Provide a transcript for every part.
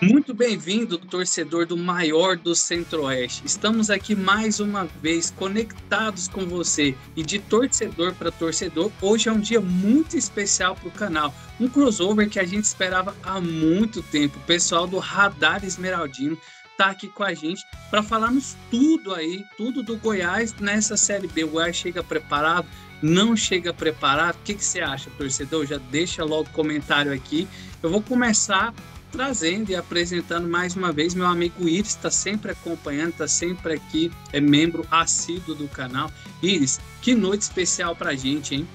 Muito bem-vindo, torcedor do maior do Centro-Oeste. Estamos aqui mais uma vez conectados com você e de torcedor para torcedor. Hoje é um dia muito especial para o canal, um crossover que a gente esperava há muito tempo. O pessoal do Radar Esmeraldino está aqui com a gente para falarmos tudo aí, tudo do Goiás nessa Série B. O Goiás chega preparado? Não chega preparado? O que você acha, torcedor? Já deixa logo o comentário aqui. Eu vou começar trazendo e apresentando mais uma vez meu amigo Iris, está sempre acompanhando, está sempre aqui, é membro assíduo do canal. Iris, que noite especial pra gente, hein?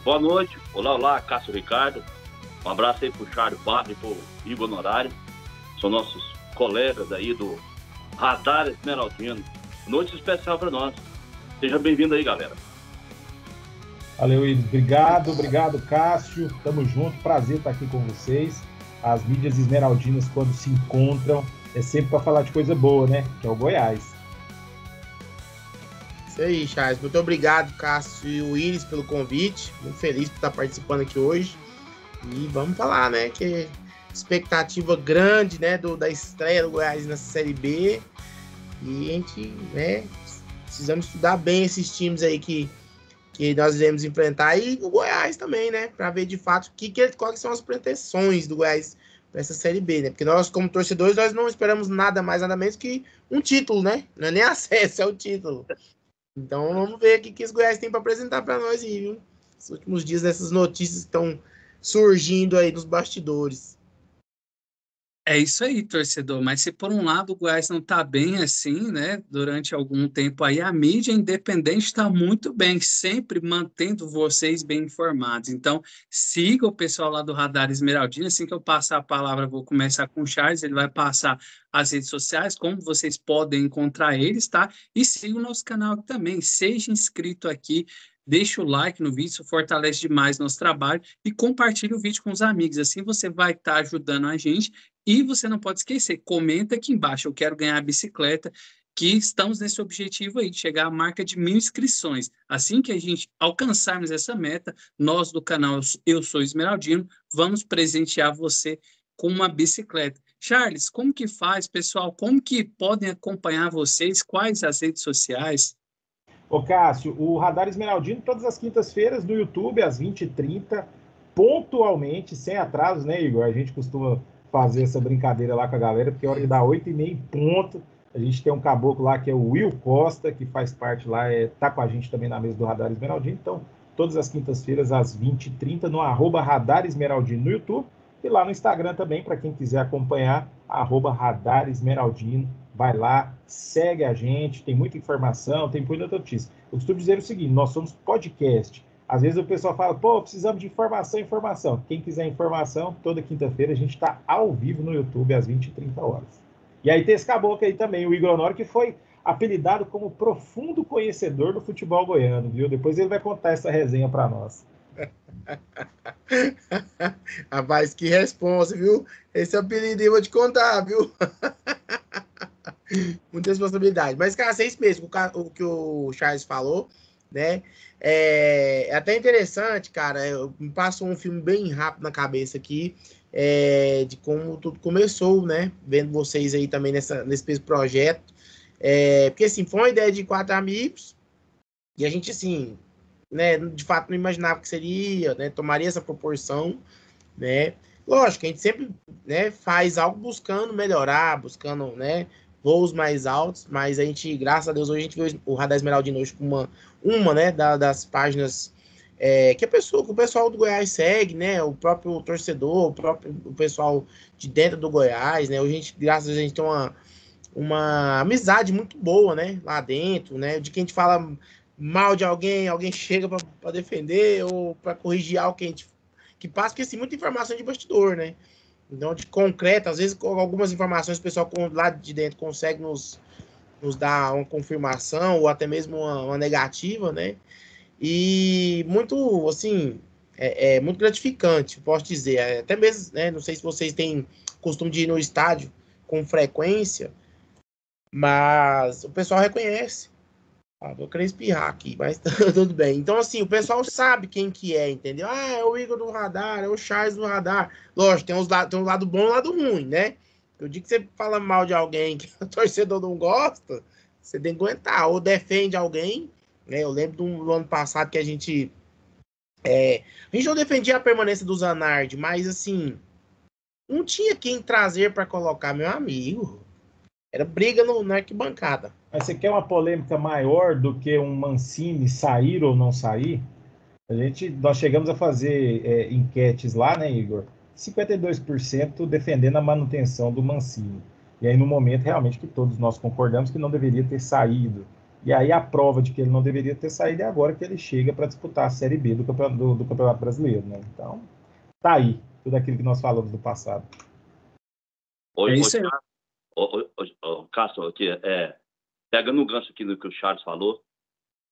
Boa noite, olá, Cássio Ricardo, um abraço aí pro Charles Padre e pro Igor Honorário, são nossos colegas aí do Radar Esmeraldino, noite especial para nós, seja bem-vindo aí, galera. Valeu, Iris, obrigado, Cássio, tamo junto, prazer estar aqui com vocês. As mídias esmeraldinas, quando se encontram, é sempre para falar de coisa boa, né? Que é o Goiás. Isso aí, Charles. Muito obrigado, Cássio e o Iris, pelo convite. Muito feliz por estar participando aqui hoje. E vamos falar, né? Que expectativa grande, né? Da estreia do Goiás nessa Série B. E a gente, né? Precisamos estudar bem esses times aí que nós iremos enfrentar, e o Goiás também, né? Para ver de fato quais são as pretensões do Goiás para essa Série B, né? Porque nós, como torcedores, nós não esperamos nada mais, nada menos que um título, né? Não é nem acesso, é o título. Então vamos ver o que esse Goiás tem para apresentar para nós aí, viu? Nos últimos dias, essas notícias estão surgindo aí nos bastidores. É isso aí, torcedor, mas se por um lado o Goiás não está bem assim, né, durante algum tempo aí, a mídia independente está muito bem, sempre mantendo vocês bem informados. Então, siga o pessoal lá do Radar Esmeraldino, assim que eu passar a palavra, vou começar com o Charles, ele vai passar as redes sociais, como vocês podem encontrar eles, tá? E siga o nosso canal aqui também, seja inscrito aqui, deixa o like no vídeo, isso fortalece demais nosso trabalho e compartilhe o vídeo com os amigos, assim você vai estar ajudando a gente. E você não pode esquecer, comenta aqui embaixo, eu quero ganhar a bicicleta, que estamos nesse objetivo aí, de chegar à marca de 1.000 inscrições. Assim que a gente alcançarmos essa meta, nós do canal Eu Sou Esmeraldino, vamos presentear você com uma bicicleta. Charles, como que faz, pessoal? Como que podem acompanhar vocês? Quais as redes sociais? Ô Cássio, o Radar Esmeraldino, todas as quintas-feiras no YouTube, às 20h30, pontualmente, sem atrasos, né, Igor? A gente costuma fazer essa brincadeira lá com a galera, porque a hora de dar 8h30 ponto, a gente tem um caboclo lá que é o Will Costa, que faz parte lá, tá com a gente também na mesa do Radar Esmeraldino. Então, todas as quintas-feiras, às 20h30, no @Radar Esmeraldino no YouTube, e lá no Instagram também, para quem quiser acompanhar, @Radar Esmeraldino. Vai lá, segue a gente, tem muita informação, tem muita notícia. Eu costumo dizer o seguinte, nós somos podcast. Às vezes o pessoal fala, pô, precisamos de informação. Quem quiser informação, toda quinta-feira a gente está ao vivo no YouTube às 20h30. E aí tem esse caboclo aí também, o Igor Honório, que foi apelidado como profundo conhecedor do futebol goiano, viu? Depois ele vai contar essa resenha para nós. Rapaz, que responsa, viu? Esse apelido eu vou te contar, viu? Muita responsabilidade. Mas, cara, é isso mesmo, o que o Charles falou, né? É até interessante, cara, me passou um filme bem rápido na cabeça aqui, de como tudo começou, né? Vendo vocês aí também nesse mesmo projeto. Porque, assim, foi uma ideia de 4 amigos, e a gente, assim, né, de fato não imaginava que seria, né? Tomaria essa proporção, né? Lógico, a gente sempre, né, faz algo buscando melhorar, buscando, né, voos mais altos, mas a gente, graças a Deus, hoje a gente vê o Radar Esmeraldino hoje com uma, né, das páginas que o pessoal do Goiás segue, né, o próprio torcedor, o pessoal de dentro do Goiás, né, hoje a gente, graças a Deus, a gente tem uma amizade muito boa, né, lá dentro, né, de que a gente fala mal de alguém chega para defender ou para corrigir algo que passa, porque assim, muita informação de bastidor, né, então de concreto, às vezes com algumas informações o pessoal lá de dentro consegue nos dar uma confirmação ou até mesmo uma negativa, né, e muito, assim, muito gratificante, posso dizer, até mesmo, né, não sei se vocês têm costume de ir no estádio com frequência, mas o pessoal reconhece Vou querer espirrar aqui, mas tudo bem. Então, assim, o pessoal sabe quem que é, entendeu? Ah, é o Igor do Radar, é o Charles do Radar. Lógico, tem um lado bom e um lado ruim, né? O dia que você fala mal de alguém que o torcedor não gosta, você tem que aguentar. Ou defende alguém, né? Eu lembro do ano passado que a gente não defendia a permanência do Zanardi, mas, assim, não tinha quem trazer para colocar, meu amigo. Era briga na arquibancada. Mas você quer uma polêmica maior do que um Mancini sair ou não sair? Nós chegamos a fazer enquetes lá, né, Igor? 52% defendendo a manutenção do Mancini. E aí, no momento, realmente, que todos nós concordamos que não deveria ter saído. E aí, a prova de que ele não deveria ter saído é agora que ele chega para disputar a Série B do Campeonato Brasileiro, né? Então, tá aí tudo aquilo que nós falamos do passado. Oi, isso aí. Cássio, aqui, pegando um gancho aqui no que o Charles falou,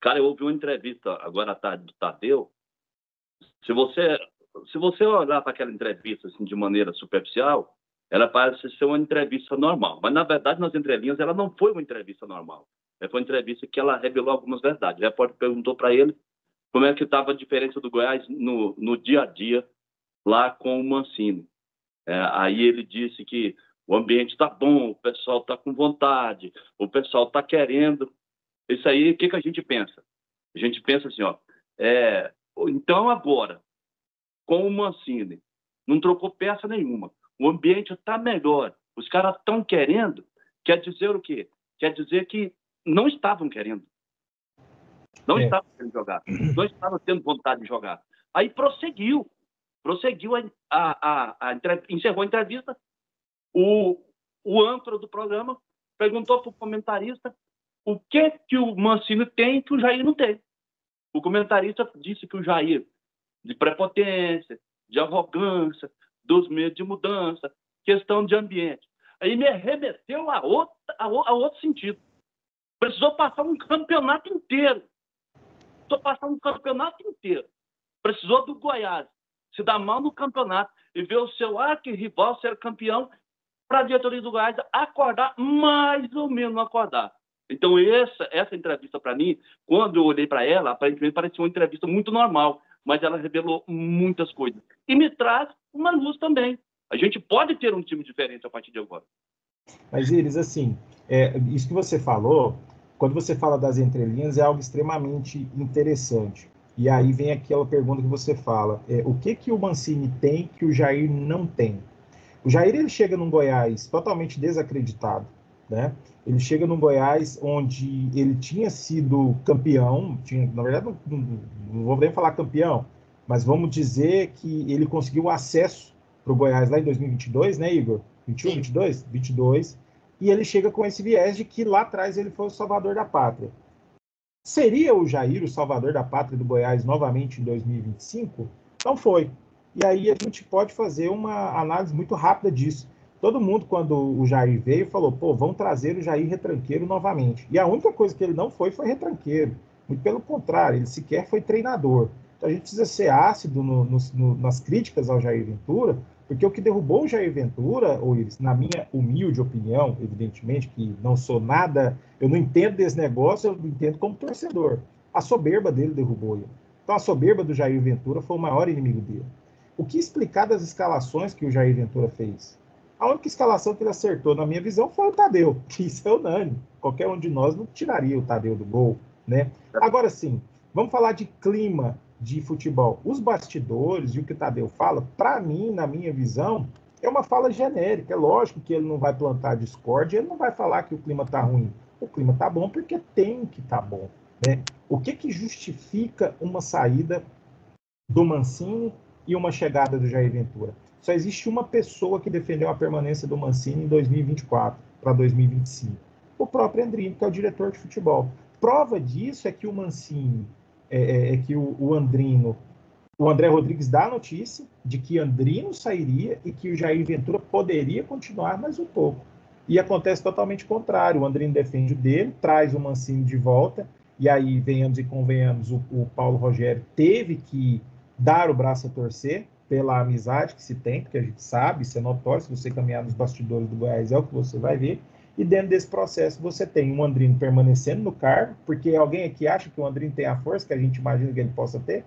cara, eu ouvi uma entrevista agora à tarde do Tadeu. Se você olhar para aquela entrevista assim, de maneira superficial, ela parece ser uma entrevista normal. Mas, na verdade, nas entrelinhas, ela não foi uma entrevista normal. Foi uma entrevista que ela revelou algumas verdades. O repórter perguntou para ele como é que estava a diferença do Goiás no dia a dia lá com o Mancini. Aí ele disse que o ambiente está bom, o pessoal está com vontade, o pessoal está querendo. Isso aí, o que a gente pensa? A gente pensa assim, então agora, com o Mancini, não trocou peça nenhuma, o ambiente está melhor, os caras estão querendo, quer dizer o quê? Quer dizer que não estavam querendo. Não estavam querendo jogar, não estavam tendo vontade de jogar. Aí prosseguiu encerrou a entrevista. O âncora do programa perguntou para o comentarista o que o Mancini tem que o Jair não tem. O comentarista disse que o Jair, de prepotência, de arrogância, dos medos de mudança, questão de ambiente. Aí me remeteu a outro sentido. Precisou passar um campeonato inteiro. Precisou do Goiás se dar mal no campeonato e ver o seu arquirrival ser campeão para a diretoria do Goiás acordar, mais ou menos acordar. Então, essa entrevista, para mim, quando eu olhei para ela, aparentemente parecia uma entrevista muito normal, mas ela revelou muitas coisas. E me traz uma luz também. A gente pode ter um time diferente a partir de agora. Mas, Iris, assim, isso que você falou, quando você fala das entrelinhas, é algo extremamente interessante. E aí vem aquela pergunta que você fala, o que o Mancini tem que o Jair não tem? O Jair, ele chega num Goiás totalmente desacreditado, né? Ele chega num Goiás onde ele tinha sido campeão, na verdade, não vou nem falar campeão, mas vamos dizer que ele conseguiu acesso para o Goiás lá em 2022, né, Igor? 21, sim. 22, e ele chega com esse viés de que lá atrás ele foi o salvador da pátria. Seria o Jair o salvador da pátria do Goiás novamente em 2025? Não foi. E aí a gente pode fazer uma análise muito rápida disso. Todo mundo, quando o Jair veio, falou, vamos trazer o Jair retranqueiro novamente. E a única coisa que ele não foi retranqueiro. Muito pelo contrário, ele sequer foi treinador. Então a gente precisa ser ácido nas críticas ao Jair Ventura, porque o que derrubou o Jair Ventura, Iris, na minha humilde opinião, evidentemente, que não sou nada, eu não entendo desse negócio, eu entendo como torcedor. A soberba dele derrubou ele. Então a soberba do Jair Ventura foi o maior inimigo dele. O que explicar das escalações que o Jair Ventura fez? A única escalação que ele acertou, na minha visão, foi o Tadeu, que isso é unânime. Qualquer um de nós não tiraria o Tadeu do gol, né? Agora sim, vamos falar de clima de futebol. Os bastidores e o que o Tadeu fala, para mim, na minha visão, é uma fala genérica. É lógico que ele não vai plantar discórdia, ele não vai falar que o clima está ruim. O clima está bom porque tem que estar bom, né? O que justifica uma saída do Mancini e uma chegada do Jair Ventura? Só existe uma pessoa que defendeu a permanência do Mancini em 2024 para 2025. O próprio Andrino, que é o diretor de futebol. Prova disso é que o Mancini, que o Andrino, o André Rodrigues dá a notícia de que Andrino sairia e que o Jair Ventura poderia continuar mais um pouco. E acontece totalmente o contrário. O Andrino defende o dele, traz o Mancini de volta, e aí, venhamos e convenhamos, o Paulo Rogério teve que dar o braço a torcer pela amizade que se tem, porque a gente sabe, isso é notório, se você caminhar nos bastidores do Goiás é o que você vai ver, E dentro desse processo você tem o Andrino permanecendo no cargo, porque alguém aqui acha que o Andrino tem a força que a gente imagina que ele possa ter?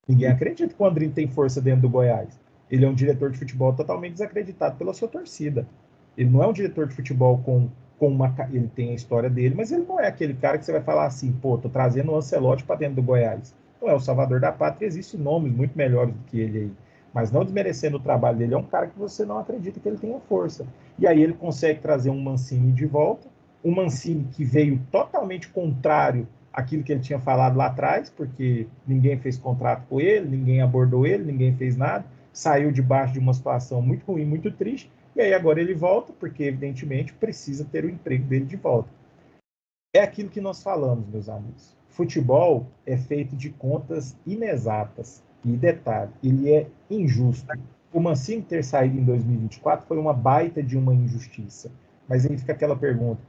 Ninguém acredita que o Andrino tem força dentro do Goiás. Ele é um diretor de futebol totalmente desacreditado pela sua torcida. Ele não é um diretor de futebol com uma... Ele tem a história dele, mas ele não é aquele cara que você vai falar assim, pô, tô trazendo o Ancelotti para dentro do Goiás. Não é o salvador da pátria, existem nomes muito melhores do que ele aí. Mas não desmerecendo o trabalho dele, é um cara que você não acredita que ele tenha força. E aí ele consegue trazer um Mancini de volta, um Mancini que veio totalmente contrário àquilo que ele tinha falado lá atrás, porque ninguém fez contrato com ele, ninguém abordou ele, ninguém fez nada, saiu debaixo de uma situação muito ruim, muito triste, e aí agora ele volta, porque evidentemente precisa ter o emprego dele de volta. É aquilo que nós falamos, meus amigos. Futebol é feito de contas inexatas. E detalhe, ele é injusto. O Mancini ter saído em 2024 foi uma baita de uma injustiça. Mas aí fica aquela pergunta,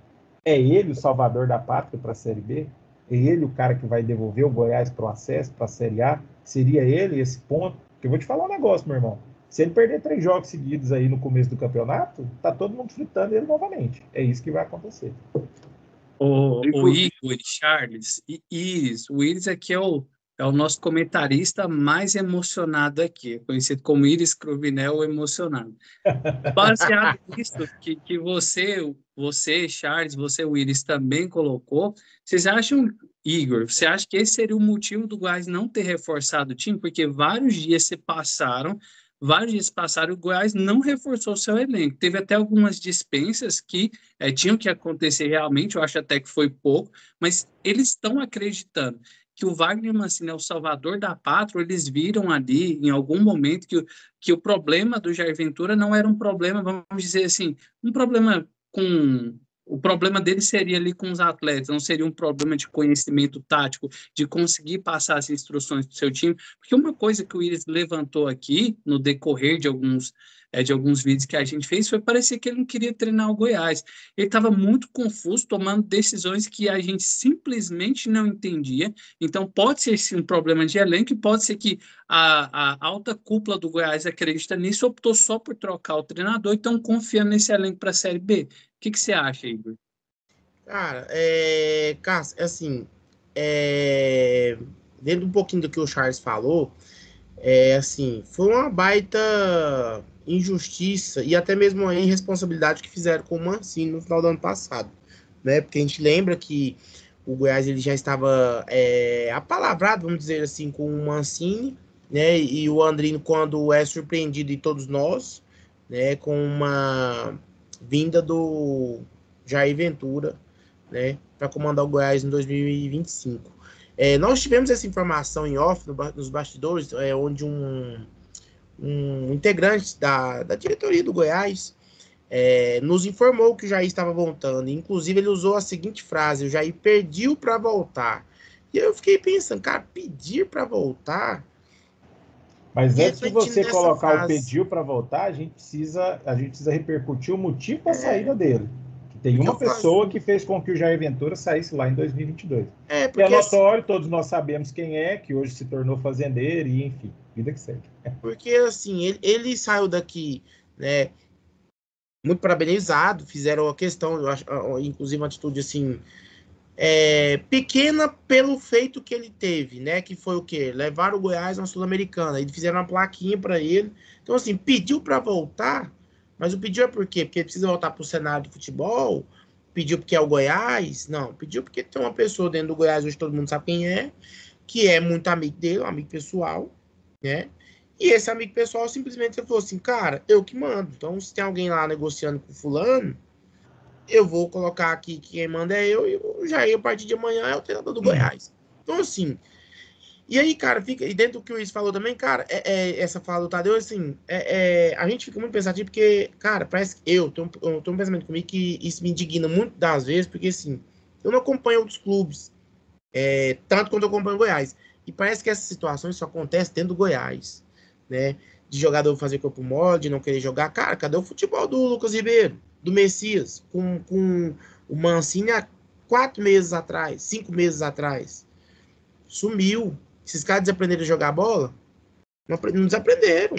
é ele o salvador da pátria para a Série B? É ele o cara que vai devolver o Goiás para o acesso, para a Série A? Seria ele esse ponto? Porque eu vou te falar um negócio, meu irmão. Se ele perder 3 jogos seguidos aí no começo do campeonato, tá todo mundo fritando ele novamente. É isso que vai acontecer. O Igor Charles, isso, o Iris aqui é o nosso comentarista mais emocionado aqui, conhecido como Iris Cruvinel, o emocionado. Baseado nisso que você, Charles, você, o Iris, também colocou, vocês acham, Igor, você acha que esse seria o motivo do Goiás não ter reforçado o time? Porque vários dias passaram, o Goiás não reforçou seu elenco. Teve até algumas dispensas que tinham que acontecer realmente, eu acho até que foi pouco, mas eles estão acreditando que o Wagner Mancini é o salvador da pátria. Eles viram ali, em algum momento, que o problema do Jair Ventura não era um problema, vamos dizer assim, um problema com... O problema dele seria ali com os atletas, não seria um problema de conhecimento tático, de conseguir passar as instruções para o seu time, porque uma coisa que o Iris levantou aqui, no decorrer de alguns vídeos que a gente fez, foi parecer que ele não queria treinar o Goiás. Ele estava muito confuso, tomando decisões que a gente simplesmente não entendia. Então, pode ser sim um problema de elenco, e pode ser que a alta cúpula do Goiás acredita nisso, optou só por trocar o treinador e estão confiando nesse elenco para a Série B. O que você acha, Igor? Cara, Cássio, assim, dentro um pouquinho do que o Charles falou, assim, foi uma baita injustiça e até mesmo a irresponsabilidade que fizeram com o Mancini no final do ano passado, né? Porque a gente lembra que o Goiás ele já estava apalavrado, vamos dizer assim, com o Mancini, né? E o Andrino, quando é surpreendido, e todos nós, né, com uma vinda do Jair Ventura, né, para comandar o Goiás em 2025. Nós tivemos essa informação em off, nos bastidores, onde um integrante da diretoria do Goiás nos informou que o Jair estava voltando. Inclusive, ele usou a seguinte frase: o Jair pediu para voltar. E eu fiquei pensando, cara, pedir para voltar... Mas antes de você colocar o pediu para voltar, a gente precisa repercutir o motivo da saída dele. Tem uma pessoa que fez com que o Jair Ventura saísse lá em 2022. Porque é notório, todos nós sabemos quem é, que hoje se tornou fazendeiro e, enfim, vida que segue. Porque, assim, ele saiu daqui, né, muito parabenizado, fizeram a questão, eu acho, inclusive uma atitude, assim, pequena pelo feito que ele teve, né, que foi o quê? Levar o Goiás na Sul-Americana. Eles fizeram uma plaquinha para ele. Então, assim, pediu para voltar, mas o pediu é por quê? Porque ele precisa voltar para o cenário de futebol? Pediu porque é o Goiás? Não, pediu porque tem uma pessoa dentro do Goiás, hoje todo mundo sabe quem é, que é muito amigo dele, um amigo pessoal, né? E esse amigo pessoal simplesmente falou assim, cara, eu que mando. Então, se tem alguém lá negociando com fulano, eu vou colocar aqui que quem manda é eu, e o Jair, a partir de amanhã, é o treinador do Goiás. Então, assim... E aí, cara, e dentro do que o Luiz falou também, cara, essa fala do Tadeu, assim, a gente fica muito pensativo, porque, cara, parece que eu tenho um pensamento comigo que isso me indigna muito das vezes, porque, assim, eu não acompanho outros clubes, tanto quanto eu acompanho o Goiás. E parece que essas situações só acontecem dentro do Goiás, né? De jogador fazer corpo mole, de não querer jogar. Cara, cadê o futebol do Lucas Ribeiro, do Messias, com o Mancini há 4 meses atrás, 5 meses atrás? Sumiu. Esses caras desaprenderam a jogar bola? Não desaprenderam.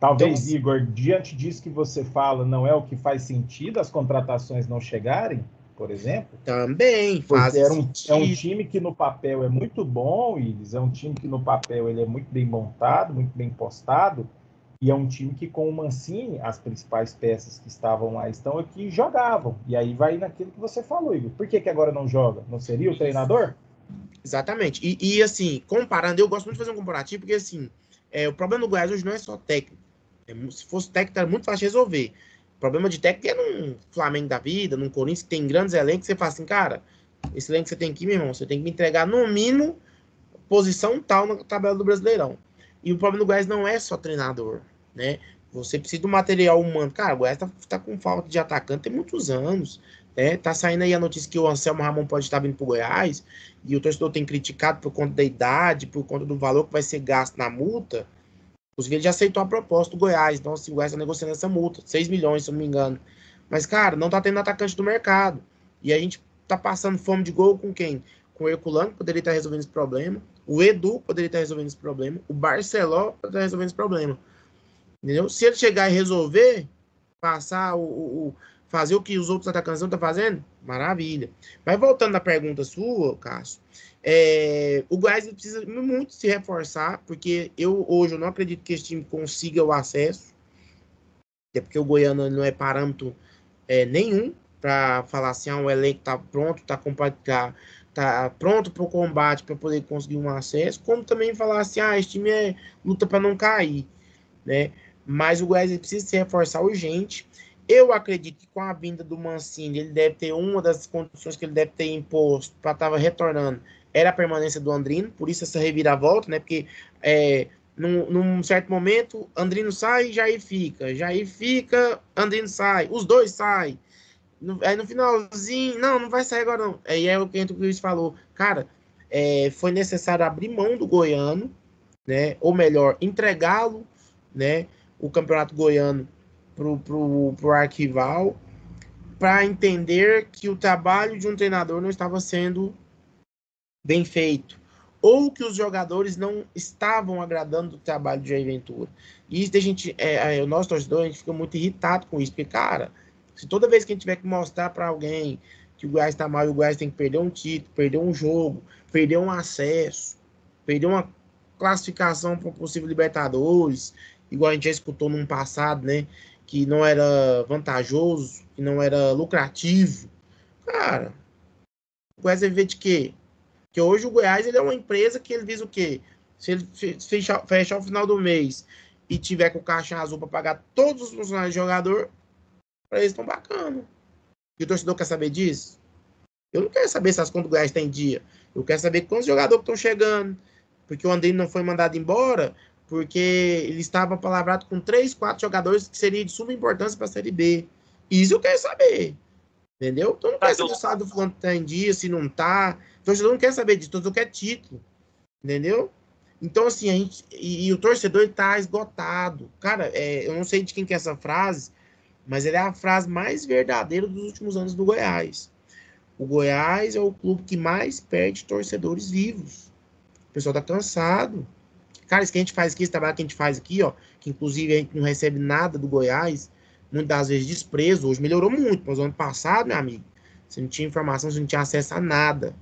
Talvez, então, Igor, diante disso que você fala, não é o que faz sentido as contratações não chegarem, por exemplo? Também faz sentido. É um time que no papel é muito bom, Ives, é um time que no papel ele é muito bem montado, muito bem postado, e é um time que com o Mancini, as principais peças que estavam lá estão aqui, jogavam. E aí vai naquilo que você falou, Igor. Por que agora não joga? Não seria o treinador? Exatamente. E assim, comparando, eu gosto muito de fazer um comparativo, porque assim, o problema do Goiás hoje não é só técnico. Se fosse técnico, era muito fácil de resolver. O problema de técnico é num Flamengo da vida, num Corinthians, que tem grandes elencos, você fala assim, cara, esse elenco que você tem aqui, meu irmão, você tem que me entregar no mínimo posição tal na tabela do Brasileirão. E o problema do Goiás não é só treinador, né? Você precisa do material humano. Cara, o Goiás tá com falta de atacante tem muitos anos. Tá saindo aí a notícia que o Anselmo Ramon pode estar vindo pro Goiás, e o torcedor tem criticado por conta da idade, por conta do valor que vai ser gasto na multa. Inclusive, ele já aceitou a proposta do Goiás. Então, assim, o Goiás está negociando essa multa, 6 milhões, se eu não me engano. Mas, cara, não tá tendo atacante do mercado. E a gente tá passando fome de gol com quem? Com o Herculano, que poderia estar resolvendo esse problema. O Edu poderia estar resolvendo esse problema. O Barceló poderia estar resolvendo esse problema. Entendeu? Se ele chegar e resolver, passar fazer o que os outros atacantes não estão fazendo, maravilha. Mas voltando à pergunta sua, Cássio, o Goiás precisa muito se reforçar, porque hoje eu não acredito que esse time consiga o acesso, até porque o Goiano não é parâmetro nenhum para falar assim, o elenco está pronto, tá pronto para o combate para poder conseguir um acesso, como também falar assim, esse time luta para não cair, né? Mas o Goiás precisa se reforçar urgente. Eu acredito que com a vinda do Mancini, ele deve ter uma das condições que ele deve ter imposto para estar retornando, era a permanência do Andrino, por isso essa reviravolta, né? Porque num certo momento, Andrino sai e Jair fica, Andrino sai, os dois saem. Aí no finalzinho, não vai sair agora não. Aí é o que o Luiz falou, cara, foi necessário abrir mão do Goiano, né? Ou melhor, entregá-lo, né? O campeonato goiano pro arquival, para entender que o trabalho de um treinador não estava sendo bem feito, ou que os jogadores não estavam agradando o trabalho de Jair Ventura. E isso a gente, o nosso torcedor, a gente fica muito irritado com isso, porque, cara, se toda vez que a gente tiver que mostrar para alguém que o Goiás está mal e o Goiás tem que perder um título, perder um jogo, perder um acesso, perder uma classificação para um possível Libertadores, igual a gente já escutou no passado, né? Que não era vantajoso, que não era lucrativo. Cara, o Goiás vai viver de quê? Porque hoje o Goiás ele é uma empresa que ele visa o quê? Se ele fechar o final do mês e tiver com o caixa azul para pagar todos os funcionários de jogador, para eles estão bacana. E o torcedor quer saber disso? Eu não quero saber se as contas do Goiás tem dia. Eu quero saber quantos jogadores estão chegando. Porque o Andrino não foi mandado embora, porque ele estava palavrado com 3, 4 jogadores que seriam de suma importância para a Série B. Isso eu quero saber. Entendeu? Então não quer saber se o salário do fulano está em dia, se não está. O torcedor não quer saber disso, o torcedor quer título. Entendeu? Então, assim, o torcedor está esgotado. Cara, eu não sei de quem que é essa frase, mas ela é a frase mais verdadeira dos últimos anos do Goiás. O Goiás é o clube que mais perde torcedores vivos. O pessoal tá cansado. Cara, isso que a gente faz aqui, esse trabalho que a gente faz aqui, ó, que inclusive a gente não recebe nada do Goiás, muitas das vezes desprezo, hoje melhorou muito, mas no ano passado, meu amigo, você não tinha informação, você não tinha acesso a nada.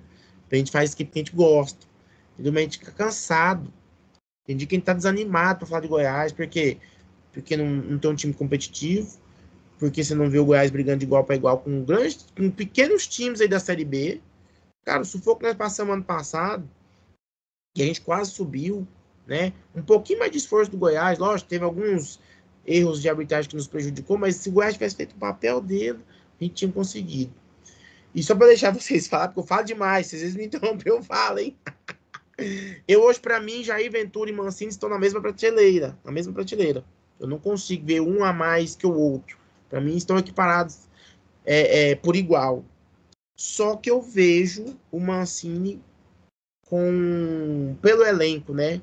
A gente faz isso aqui porque a gente gosta. Entendeu? Mas a gente fica cansado. Tem dia que a gente tá desanimado pra falar de Goiás, porque não tem um time competitivo, porque você não vê o Goiás brigando de igual para igual com pequenos times aí da Série B. Cara, o sufoco que nós passamos ano passado, que a gente quase subiu, né? Um pouquinho mais de esforço do Goiás, lógico, teve alguns erros de arbitragem que nos prejudicou, mas se o Goiás tivesse feito o papel dele, a gente tinha conseguido. E só para deixar vocês falar, porque eu falo demais, se vocês me interromperem, eu falo, hein? Eu hoje, para mim, Jair Ventura e Mancini estão na mesma prateleira, Eu não consigo ver um a mais que o outro. Para mim, estão equiparados por igual. Só que eu vejo o Mancini pelo elenco, né?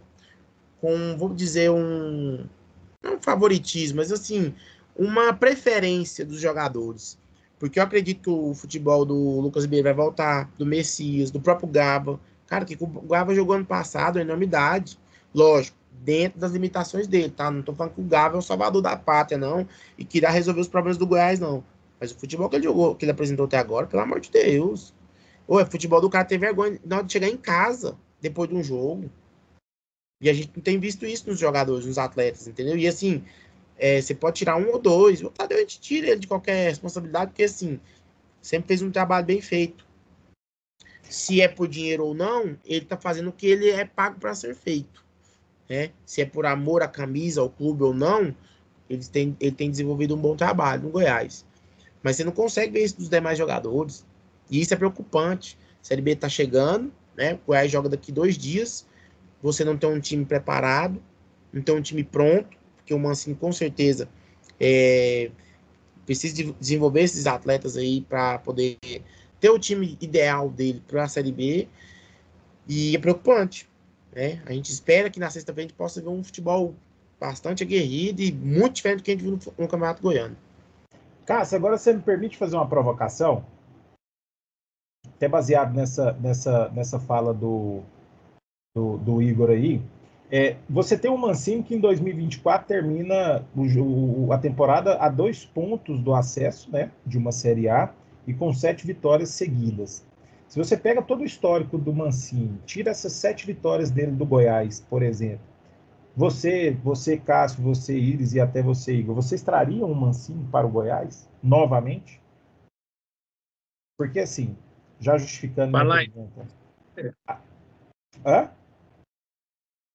Vou dizer, não um favoritismo, mas assim, uma preferência dos jogadores. Porque eu acredito que o futebol do Lucas Ribeiro vai voltar, do Messias, do próprio Gaba. Cara, que o Gaba jogou ano passado, é enormidade. Lógico, dentro das limitações dele, tá? Não tô falando que o Gava é o salvador da pátria, não, e que irá resolver os problemas do Goiás, não. Mas o futebol que ele jogou, que ele apresentou até agora, pelo amor de Deus. Ou é futebol do cara ter vergonha na hora de chegar em casa, depois de um jogo. E a gente não tem visto isso nos jogadores, nos atletas, entendeu? E assim, você pode tirar um ou dois, o Tadeu a gente tira ele de qualquer responsabilidade, porque assim, sempre fez um trabalho bem feito. Se é por dinheiro ou não, ele tá fazendo o que ele é pago para ser feito. Né? Se é por amor à camisa, ao clube ou não, ele tem desenvolvido um bom trabalho no Goiás. Mas você não consegue ver isso dos demais jogadores. E isso é preocupante. A Série B tá chegando, né? O Goiás joga daqui 2 dias. Você não tem um time preparado, não tem um time pronto, porque o Mancini com certeza precisa desenvolver esses atletas aí para poder ter o time ideal dele para a Série B. E é preocupante. Né? A gente espera que na sexta-feira a gente possa ver um futebol bastante aguerrido e muito diferente do que a gente viu no Campeonato Goiano. Cássio, agora você me permite fazer uma provocação? Até baseado nessa fala do Igor aí. Você tem um Mancini que em 2024 termina a temporada a 2 pontos do acesso, né, de uma Série A e com 7 vitórias seguidas. Se você pega todo o histórico do Mancini, tira essas 7 vitórias dele do Goiás, por exemplo, você Cássio, você Iris e até você, Igor, vocês trariam um Mancini para o Goiás novamente? Porque assim, já justificando minha pergunta. Hã?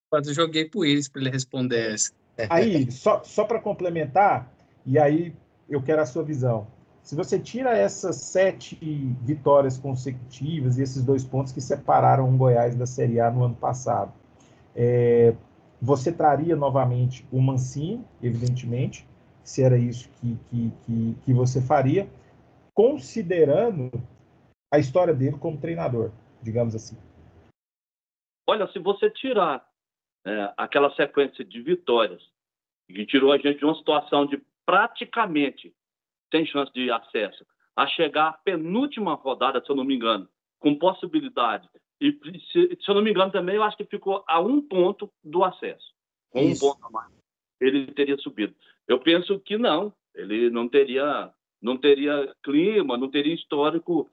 Quase joguei pro Iris para ele responder essa. Aí, só para complementar, e aí eu quero a sua visão. Se você tira essas 7 vitórias consecutivas e esses 2 pontos que separaram o Goiás da Série A no ano passado, você traria novamente o Mancini, evidentemente, se era isso que você faria, considerando a história dele como treinador, digamos assim. Olha, se você tirar aquela sequência de vitórias que tirou a gente de uma situação de praticamente sem chance de acesso, a chegar à penúltima rodada, se eu não me engano, com possibilidade. E, se eu não me engano também, eu acho que ficou a 1 ponto do acesso. Com 1 ponto a mais, ele teria subido. Eu penso que não. Ele não teria clima, não teria histórico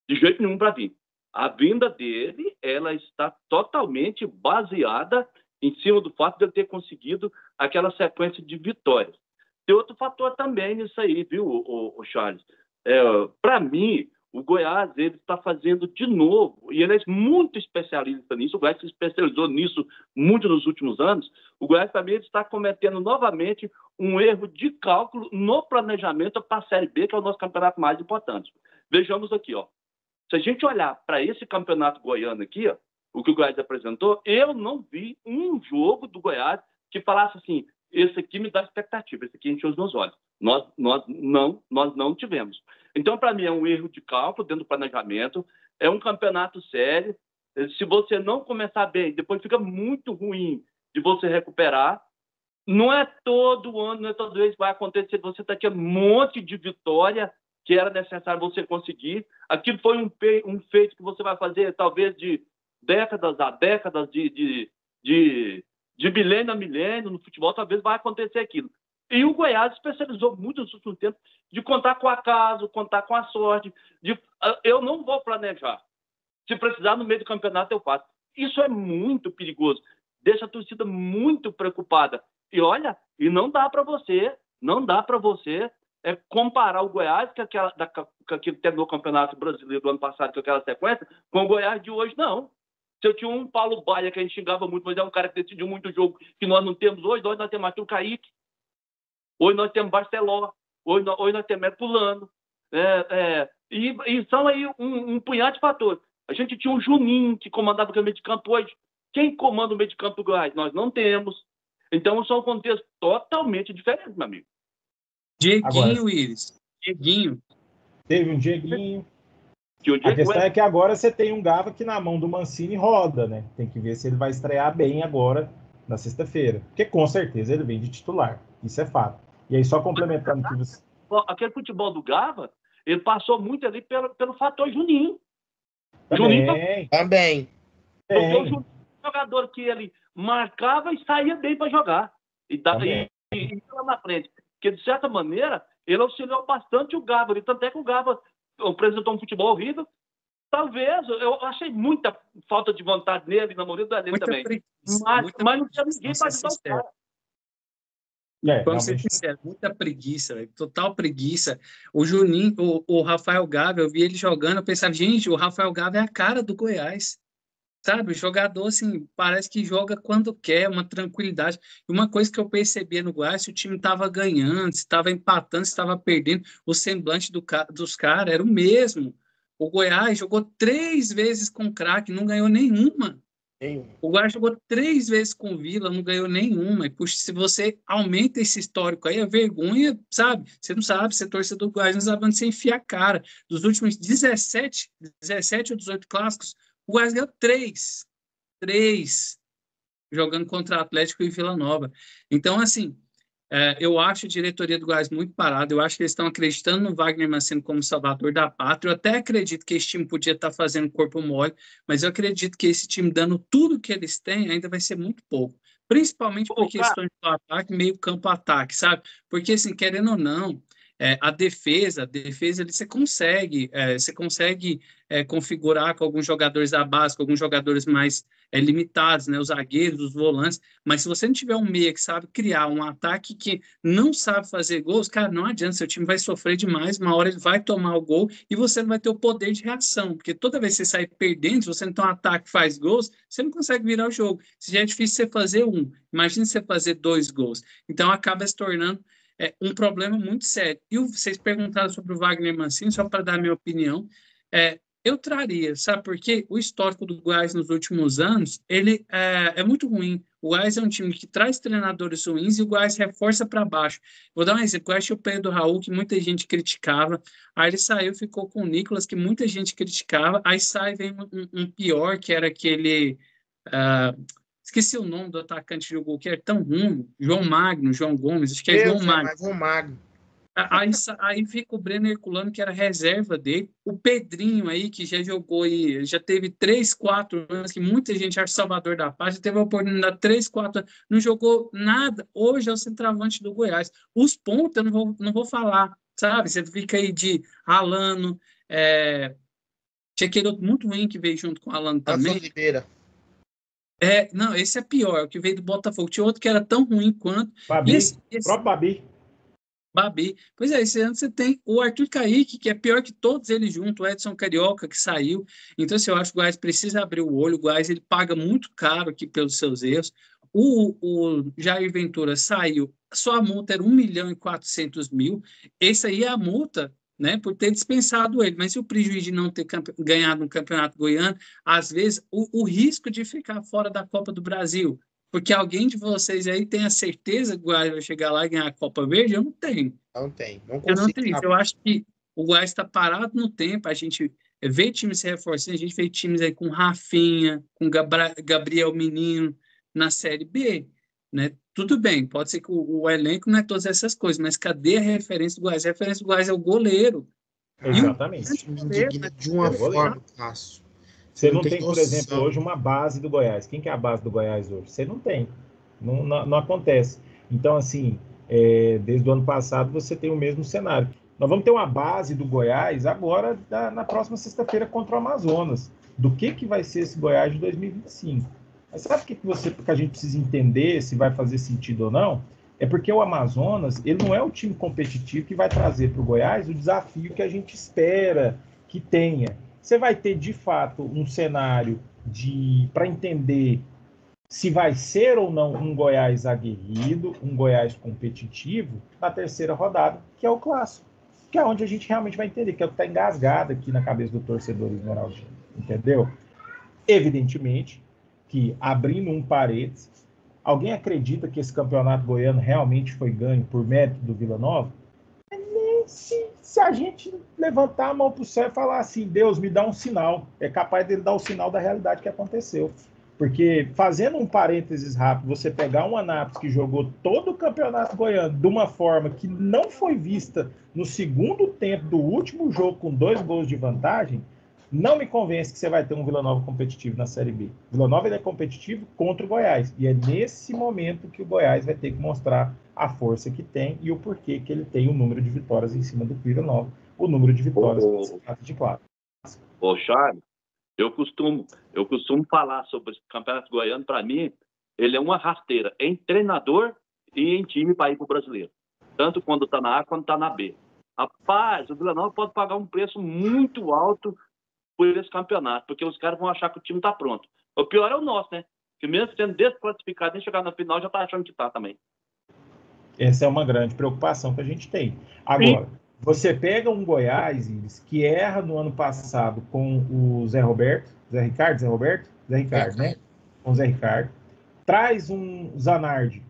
de jeito nenhum para vir. A vinda dele, ela está totalmente baseada em cima do fato de ele ter conseguido aquela sequência de vitórias. Tem outro fator também nisso aí, viu, o Charles? Para mim, o Goiás ele está fazendo de novo, e ele é muito especialista nisso, o Goiás se especializou nisso muito nos últimos anos, o Goiás também está cometendo novamente um erro de cálculo no planejamento para a Série B, que é o nosso campeonato mais importante. Vejamos aqui, ó. Se a gente olhar para esse campeonato goiano aqui, ó, o que o Goiás apresentou, eu não vi um jogo do Goiás que falasse assim, esse aqui me dá expectativa, esse aqui encheu os meus olhos. Nós não tivemos. Então, para mim, é um erro de cálculo dentro do planejamento, é um campeonato sério. Se você não começar bem, depois fica muito ruim de você recuperar. Não é todo ano, não é toda vez que vai acontecer, você está aqui um monte de vitória que era necessário você conseguir. Aquilo foi um feito que você vai fazer, talvez, de décadas a décadas, de milênio a milênio, no futebol, talvez vai acontecer aquilo. E o Goiás especializou muito nos últimos tempos de contar com o acaso, contar com a sorte. Eu não vou planejar. Se precisar, no meio do campeonato, eu faço. Isso é muito perigoso. Deixa a torcida muito preocupada. E olha, e não dá para você comparar o Goiás que aquele terminou o Campeonato Brasileiro do ano passado, com aquela sequência, com o Goiás de hoje, não. Se eu tinha um Paulo Baia, que a gente xingava muito, mas é um cara que decidiu muito o jogo, que nós não temos hoje nós temos Arthur Kaique, hoje nós temos Barceló, hoje nós temos Herculano, e são aí um punhado de fatores. A gente tinha um Juninho, que comandava o meio de campo hoje. Quem comanda o meio de campo do Goiás? Nós não temos. Então, são contextos totalmente diferentes, meu amigo. Dieguinho, Iris. Dieguinho. Teve um Dieguinho. A questão é que agora você tem um Gava que na mão do Mancini roda, né? Tem que ver se ele vai estrear bem agora na sexta-feira. Porque com certeza ele vem de titular. Isso é fato. E aí, só complementando que você... Aquele futebol do Gava, ele passou muito ali pelo fator Juninho. Também. Porque o Juninho jogador que ele marcava e saía bem para jogar. E lá na frente. Porque, de certa maneira, ele auxiliou bastante o Gabri. Tanto é que o Gabri apresentou um futebol horrível. Talvez, eu achei muita falta de vontade nele e na maioria dele também. Mas não tinha ninguém para ajudar o cara. Vamos ser sinceros, muita preguiça, véio, total preguiça. O Juninho, o Rafael Gávea, eu vi ele jogando, eu pensava, gente, o Rafael Gávea é a cara do Goiás. Sabe, o jogador, assim, parece que joga quando quer, uma tranquilidade. E uma coisa que eu percebia no Goiás, se o time estava ganhando, se estava empatando, se estava perdendo, o semblante dos caras era o mesmo. O Goiás jogou 3 vezes com craque, não ganhou nenhuma. O Goiás jogou 3 vezes com o Vila, não ganhou nenhuma. E, puxa, se você aumenta esse histórico aí, a vergonha, sabe? Você não sabe, você é torcedor do Goiás, não sabe onde você enfia a cara. Dos últimos 17 ou 18 clássicos, o Goiás ganhou 3 jogando contra Atlético e Vila Nova. Então, assim, eu acho a diretoria do Goiás muito parada. Eu acho que eles estão acreditando no Wagner Mancini como salvador da pátria. Eu até acredito que esse time podia estar fazendo corpo mole, mas eu acredito que esse time, dando tudo que eles têm, ainda vai ser muito pouco. Principalmente por questões do ataque, meio campo ataque, sabe? Porque, assim, querendo ou não, a defesa ali, você consegue configurar com alguns jogadores da base, com alguns jogadores mais limitados, né, os zagueiros, os volantes, mas se você não tiver um meia que sabe criar um ataque que não sabe fazer gols, cara, não adianta, seu time vai sofrer demais, uma hora ele vai tomar o gol e você não vai ter o poder de reação, porque toda vez que você sai perdendo, se você não tem um ataque que faz gols, você não consegue virar o jogo. Se já é difícil você fazer imagine você fazer 2 gols. Então acaba se tornando um problema muito sério. E vocês perguntaram sobre o Wagner Mancini, só para dar a minha opinião, eu traria, sabe por quê? O histórico do Goiás nos últimos anos, ele é muito ruim. O Goiás é um time que traz treinadores ruins e o Goiás reforça para baixo. Vou dar um exemplo. O Goiás tinha o Pedro Raul, que muita gente criticava. Aí ele saiu, ficou com o Nicolas, que muita gente criticava. Aí vem um pior, que era aquele... esqueci o nome do atacante do gol, que era tão ruim. João Gomes, acho que é João Magno. Aí fica o Breno Herculano, que era reserva dele. O Pedrinho aí, que já jogou e já teve 3, 4 anos, que muita gente acha salvador da pátria, teve a oportunidade 3, 4 anos, não jogou nada. Hoje é o centroavante do Goiás. Os pontos eu não vou falar, sabe? Você fica aí de Alano, tinha aquele outro muito ruim que veio junto com o Alano também. Oliveira. Não, esse é pior, o que veio do Botafogo. Tinha outro que era tão ruim quanto. Babi, próprio Babi. Pois é, esse ano você tem o Arthur Kaique, que é pior que todos eles juntos, o Edson Carioca, que saiu. Então, assim, eu acho que o Goiás precisa abrir o olho. O Goiás, ele paga muito caro aqui pelos seus erros. O Jair Ventura saiu, só a multa era 1.400.000. Essa aí é a multa, né, por ter dispensado ele. Mas se o prejuízo de não ter ganhado um campeonato goiano, às vezes, o risco de ficar fora da Copa do Brasil, porque alguém de vocês aí tem a certeza que o Goiás vai chegar lá e ganhar a Copa Verde? Eu não tenho. Não tenho. Eu não tenho. Eu acho que o Goiás está parado no tempo. A gente vê times se reforçando, a gente vê times aí com Rafinha, com Gabriel Menino na Série B, né? Tudo bem, pode ser que o elenco não é todas essas coisas, mas cadê a referência do Goiás? A referência do Goiás é o goleiro. Exatamente. De uma forma fácil. Você não tem, por exemplo, hoje uma base do Goiás. Quem que é a base do Goiás hoje? Você não tem. Não acontece. Então, assim, desde o ano passado você tem o mesmo cenário. Nós vamos ter uma base do Goiás agora, na próxima sexta-feira, contra o Amazonas. Do que vai ser esse Goiás de 2025? Mas sabe o que a gente precisa entender se vai fazer sentido ou não? É porque o Amazonas, ele não é o time competitivo que vai trazer para o Goiás o desafio que a gente espera que tenha. Você vai ter, de fato, um cenário para entender se vai ser ou não um Goiás aguerrido, um Goiás competitivo, na terceira rodada, que é o clássico. Que é onde a gente realmente vai entender, que é o que está engasgado aqui na cabeça do torcedor esmeraldino. Entendeu? Evidentemente que, abrindo um parênteses, alguém acredita que esse campeonato goiano realmente foi ganho por mérito do Vila Nova? Se a gente levantar a mão para o céu e falar assim, Deus, me dá um sinal, é capaz dele dar o sinal da realidade que aconteceu. Porque, fazendo um parênteses rápido, você pegar um Anápolis que jogou todo o campeonato goiano de uma forma que não foi vista no segundo tempo do último jogo com 2 gols de vantagem, Não me convence que você vai ter um Vila Nova competitivo na Série B. Vila Nova ele é competitivo contra o Goiás. E é nesse momento que o Goiás vai ter que mostrar a força que tem e o porquê que ele tem o número de vitórias em cima do Vila Nova. O número de vitórias de claro. Ô, Charles, eu costumo falar sobre esse Campeonato Goiano. Para mim, ele é uma rasteira em treinador e em time para ir para o brasileiro. Tanto quando está na A quanto está na B. Rapaz, o Vila Nova pode pagar um preço muito alto por esse campeonato, porque os caras vão achar que o time está pronto. O pior é o nosso, né? Que mesmo sendo desclassificado, nem chegar na final já está achando que está também. Essa é uma grande preocupação que a gente tem. Agora, você pega um Goiás, Iris, que erra no ano passado com o Zé Ricardo, né? Com o Zé Ricardo. Traz um Zanardi,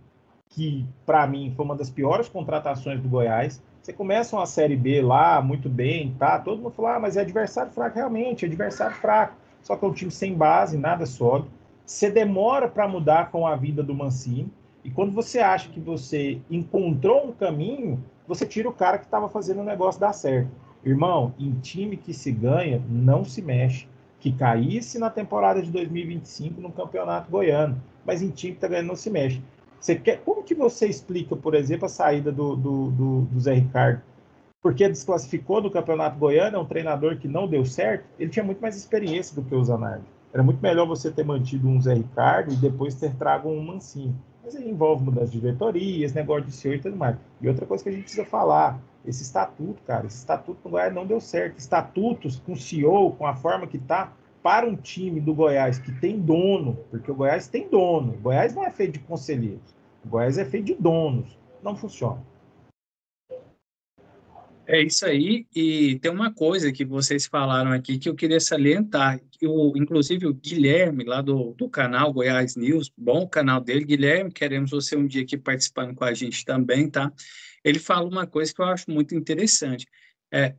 que para mim foi uma das piores contratações do Goiás. Você começa uma Série B lá, muito bem, tá? Todo mundo fala, mas é adversário fraco, realmente, é adversário fraco. Só que é um time sem base, nada sólido. Você demora para mudar com a vinda do Mancini. E quando você acha que você encontrou um caminho, você tira o cara que estava fazendo o negócio dar certo. Irmão, em time que se ganha, não se mexe. Que caísse na temporada de 2025 no Campeonato Goiano. Mas em time que está ganhando, não se mexe. Como que você explica, por exemplo, a saída do Zé Ricardo? Porque desclassificou do Campeonato Goiano, é um treinador que não deu certo, ele tinha muito mais experiência do que o Zanardi. Era muito melhor você ter mantido um Zé Ricardo e depois ter trago um Mancini. Mas aí envolve mudança de diretoria, esse negócio de CEO e tudo mais. E outra coisa que a gente precisa falar, esse estatuto, cara, esse estatuto no Goiás não deu certo. Estatutos com CEO, com a forma que tá, para um time do Goiás que tem dono, porque o Goiás tem dono, o Goiás não é feito de conselheiros, o Goiás é feito de donos, não funciona. É isso aí, e tem uma coisa que vocês falaram aqui que eu queria salientar, inclusive o Guilherme, lá do canal Goiás News, bom canal dele, Guilherme, queremos você um dia aqui participando com a gente também, tá? Ele fala uma coisa que eu acho muito interessante.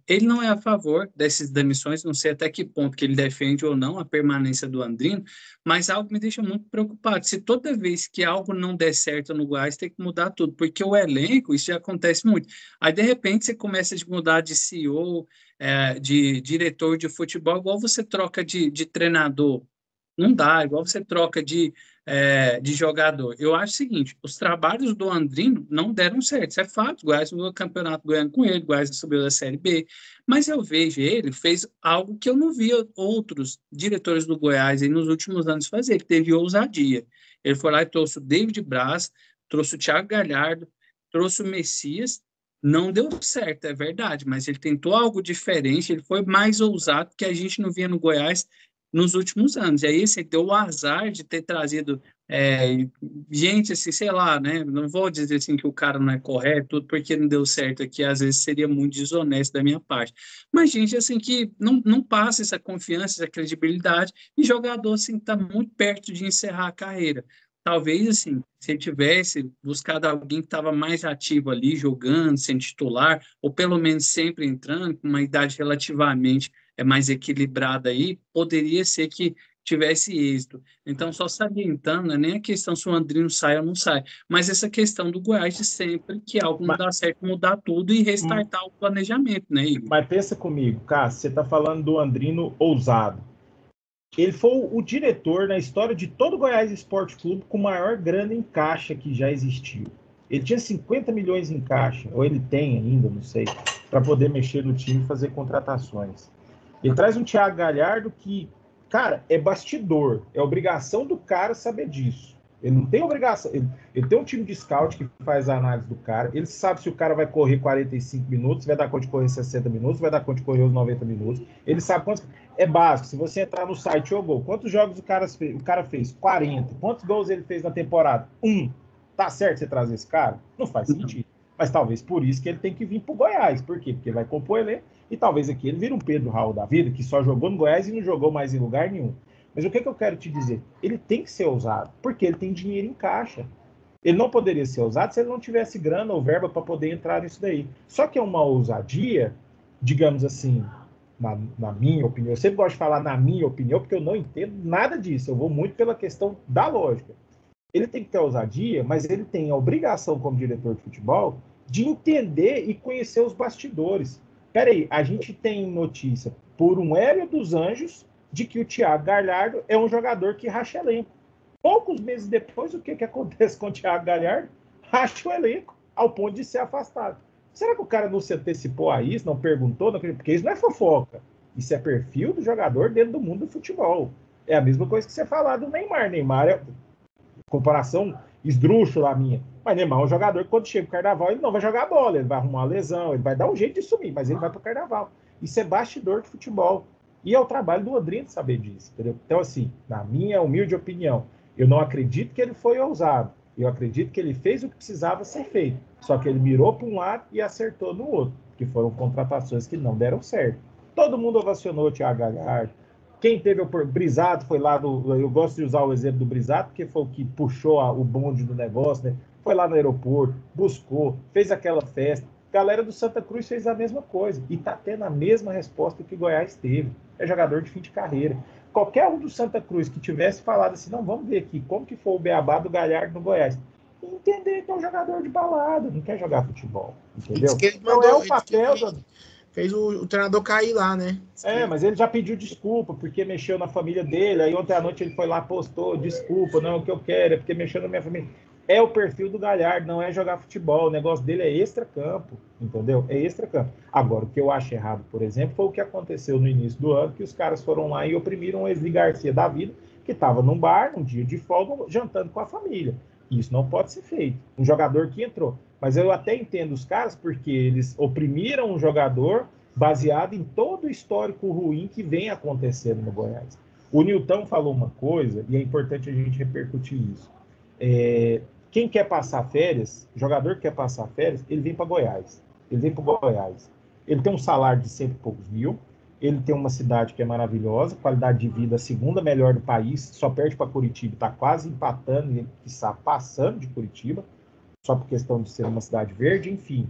Ele não é a favor dessas demissões, não sei até que ponto que ele defende ou não a permanência do Andrino, mas algo me deixa muito preocupado. Se toda vez que algo não der certo no Goiás, tem que mudar tudo, porque o elenco, isso já acontece muito. Aí, de repente, você começa a mudar de CEO, de diretor de futebol, igual você troca de treinador. Não dá, igual você troca de jogador. Eu acho o seguinte, os trabalhos do Andrino não deram certo, isso é fato. O Goiás no campeonato ganhando com ele, o Goiás subiu da Série B, mas eu vejo ele fez algo que eu não via outros diretores do Goiás aí nos últimos anos fazer, ele teve ousadia. Ele foi lá e trouxe o David Braz, trouxe o Thiago Galhardo, trouxe o Messias, não deu certo, é verdade, mas ele tentou algo diferente, ele foi mais ousado que a gente não via no Goiás nos últimos anos. E aí você deu o azar de ter trazido gente, assim, sei lá, né? Não vou dizer assim que o cara não é correto, tudo porque não deu certo aqui, às vezes seria muito desonesto da minha parte. Mas gente, assim, que não passa essa confiança, essa credibilidade, e jogador, assim, está muito perto de encerrar a carreira. Talvez, assim, se ele tivesse buscado alguém que estava mais ativo ali, jogando, sendo titular, ou pelo menos sempre entrando, com uma idade relativamente mais equilibrada aí, poderia ser que tivesse êxito. Então, só salientando, não é nem a questão se o Andrino sai ou não sai, mas essa questão do Goiás de sempre que algo não dá certo, mudar tudo e restartar o planejamento, né, Igor? Mas pensa comigo, Cássio, você está falando do Andrino ousado. Ele foi o diretor na história de todo o Goiás Esporte Clube com maior grana em caixa que já existiu. Ele tinha 50 milhões em caixa, ou ele tem ainda, não sei, para poder mexer no time e fazer contratações. Ele traz um Thiago Galhardo que, cara, é bastidor. É obrigação do cara saber disso. Ele não tem obrigação. Ele tem um time de scout que faz a análise do cara. Ele sabe se o cara vai correr 45 minutos, vai dar conta de correr 60 minutos, vai dar conta de correr os 90 minutos. Ele sabe quantos. É básico. Se você entrar no site, jogou. Quantos jogos o cara fez? 40. Quantos gols ele fez na temporada? 1. Tá certo você trazer esse cara? Não faz sentido. Mas talvez por isso que ele tem que vir pro Goiás. Por quê? Porque ele vai compor elenco. E talvez aqui ele vira um Pedro Raul da vida, que só jogou no Goiás e não jogou mais em lugar nenhum. Mas o que eu quero te dizer? Ele tem que ser ousado, porque ele tem dinheiro em caixa. Ele não poderia ser ousado se ele não tivesse grana ou verba para poder entrar nisso daí. Só que é uma ousadia, digamos assim, na minha opinião. Eu sempre gosto de falar na minha opinião, porque eu não entendo nada disso. Eu vou muito pela questão da lógica. Ele tem que ter ousadia, mas ele tem a obrigação, como diretor de futebol, de entender e conhecer os bastidores. Peraí, a gente tem notícia, por um Hélio dos Anjos de que o Thiago Galhardo é um jogador que racha elenco. Poucos meses depois, o que acontece com o Thiago Galhardo? Racha o elenco, ao ponto de ser afastado. Será que o cara não se antecipou a isso, não perguntou? Não... Porque isso não é fofoca. Isso é perfil do jogador dentro do mundo do futebol. É a mesma coisa que você falar do Neymar. Neymar é comparação esdrúxula a minha. Mas Neymar é um jogador que quando chega o carnaval, ele não vai jogar bola, ele vai arrumar uma lesão, ele vai dar um jeito de sumir, mas ele vai para o carnaval. Isso é bastidor de futebol. E é o trabalho do Andrinho saber disso, entendeu? Então, assim, na minha humilde opinião, eu não acredito que ele foi ousado. Eu acredito que ele fez o que precisava ser feito. Só que ele mirou para um lado e acertou no outro, que foram contratações que não deram certo. Todo mundo ovacionou o Thiago Galhardo. Quem teve o Brisato foi lá eu gosto de usar o exemplo do Brisato, porque foi o que puxou o bonde do negócio, né? Foi lá no aeroporto, buscou, fez aquela festa. A galera do Santa Cruz fez a mesma coisa. E tá tendo a mesma resposta que o Goiás teve. É jogador de fim de carreira. Qualquer um do Santa Cruz que tivesse falado assim, não, vamos ver aqui como que foi o beabá do Galhardo no Goiás. E entender que é um jogador de balada, não quer jogar futebol, entendeu? Então é o papel... Fez o treinador cair lá, né? Mas ele já pediu desculpa, porque mexeu na família dele, aí ontem à noite ele foi lá, postou, desculpa, não é o que eu quero, é porque mexeu na minha família. É o perfil do Galhardo, não é jogar futebol, o negócio dele é extra-campo, entendeu? É extra-campo. Agora, o que eu acho errado, por exemplo, foi o que aconteceu no início do ano, que os caras foram lá e oprimiram o Wesley Garcia da vida, que estava num bar, num dia de folga, jantando com a família. Isso não pode ser feito. Um jogador que entrou. Mas eu até entendo os caras, porque eles oprimiram um jogador baseado em todo o histórico ruim que vem acontecendo no Goiás. O Nilton falou uma coisa, e é importante a gente repercutir isso. Quem quer passar férias, jogador que quer passar férias, ele vem para Goiás. Ele vem para Goiás. Ele tem um salário de 100 e poucos mil, ele tem uma cidade que é maravilhosa, qualidade de vida a segunda melhor do país, só perde para Curitiba, está quase empatando, e está passando de Curitiba, só por questão de ser uma cidade verde, enfim.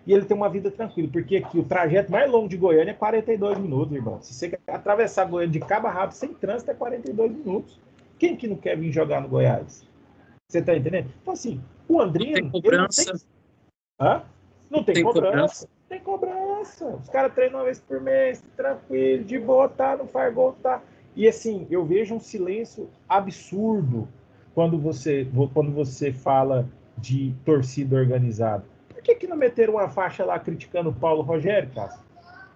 E ele tem uma vida tranquila, porque aqui o trajeto mais longo de Goiânia é 42 minutos, irmão. Se você atravessar Goiânia de cabo a rabo, sem trânsito, é 42 minutos. Quem que não quer vir jogar no Goiás? Você tá entendendo? Então, assim, o Andrinho... Não tem cobrança. Não tem cobrança. Tem cobrança. Os caras treinam uma vez por mês, tranquilo, de boa, tá, não faz gol, tá. E, assim, eu vejo um silêncio absurdo quando você fala de torcida organizada. Por que não meteram uma faixa lá criticando o Paulo Rogério, Cássio?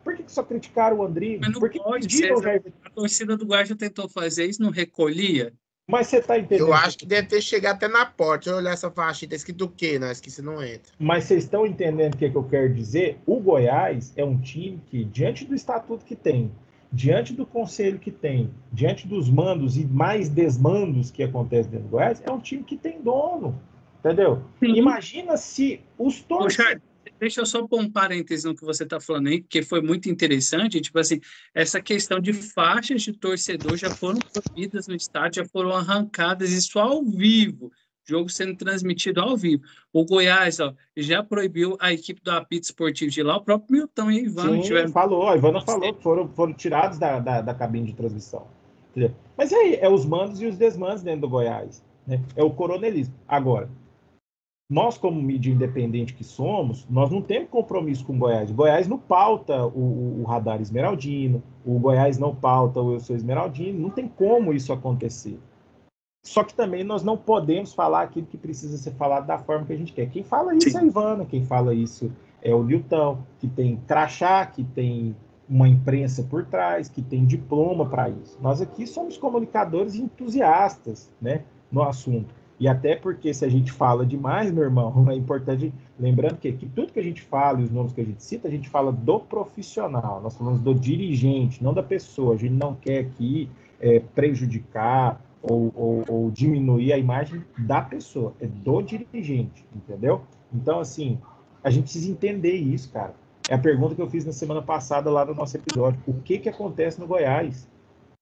Por que só criticaram o Andrinho? Mas não Por que pode pediram ser. A torcida do Goiás já tentou fazer isso, não recolhia. Mas você tá entendendo? Eu acho que deve ter chegado até na porta. Deixa eu olhar essa faixa, tá escrito o quê? Não, que você não entra. Mas vocês estão entendendo o que eu quero dizer? O Goiás é um time que, diante do estatuto que tem, diante do conselho que tem, diante dos mandos e mais desmandos que acontecem dentro do Goiás, é um time que tem dono. Entendeu? Sim. Imagina se os torcedores... Deixa eu só pôr um parêntese no que você está falando aí, porque foi muito interessante. Tipo assim, essa questão de faixas de torcedor já foram proibidas no estádio, já foram arrancadas, isso ao vivo. Jogo sendo transmitido ao vivo. O Goiás já proibiu a equipe do apito esportivo de lá, o próprio Milton e Ivan. Sim, falou, a Ivana falou que foram tirados da cabine de transmissão. Entendeu? Mas aí, é os mandos e os desmandos dentro do Goiás. Né? É o coronelismo. Agora, nós, como mídia independente que somos, nós não temos compromisso com o Goiás. O Goiás não pauta o Radar Esmeraldino, o Goiás não pauta o Eu Sou Esmeraldino, não tem como isso acontecer. Só que também nós não podemos falar aquilo que precisa ser falado da forma que a gente quer. Quem fala isso Sim. é a Ivana, quem fala isso é o Nilton, que tem crachá, que tem uma imprensa por trás, que tem diploma para isso. Nós aqui somos comunicadores entusiastas, né, no assunto. E até porque se a gente fala demais, meu irmão, é importante, lembrando que tudo que a gente fala e os nomes que a gente cita, a gente fala do profissional, nós falamos do dirigente, não da pessoa. A gente não quer aqui prejudicar ou diminuir a imagem da pessoa, é do dirigente, entendeu? Então, assim, a gente precisa entender isso, cara. É a pergunta que eu fiz na semana passada lá no nosso episódio. O que acontece no Goiás?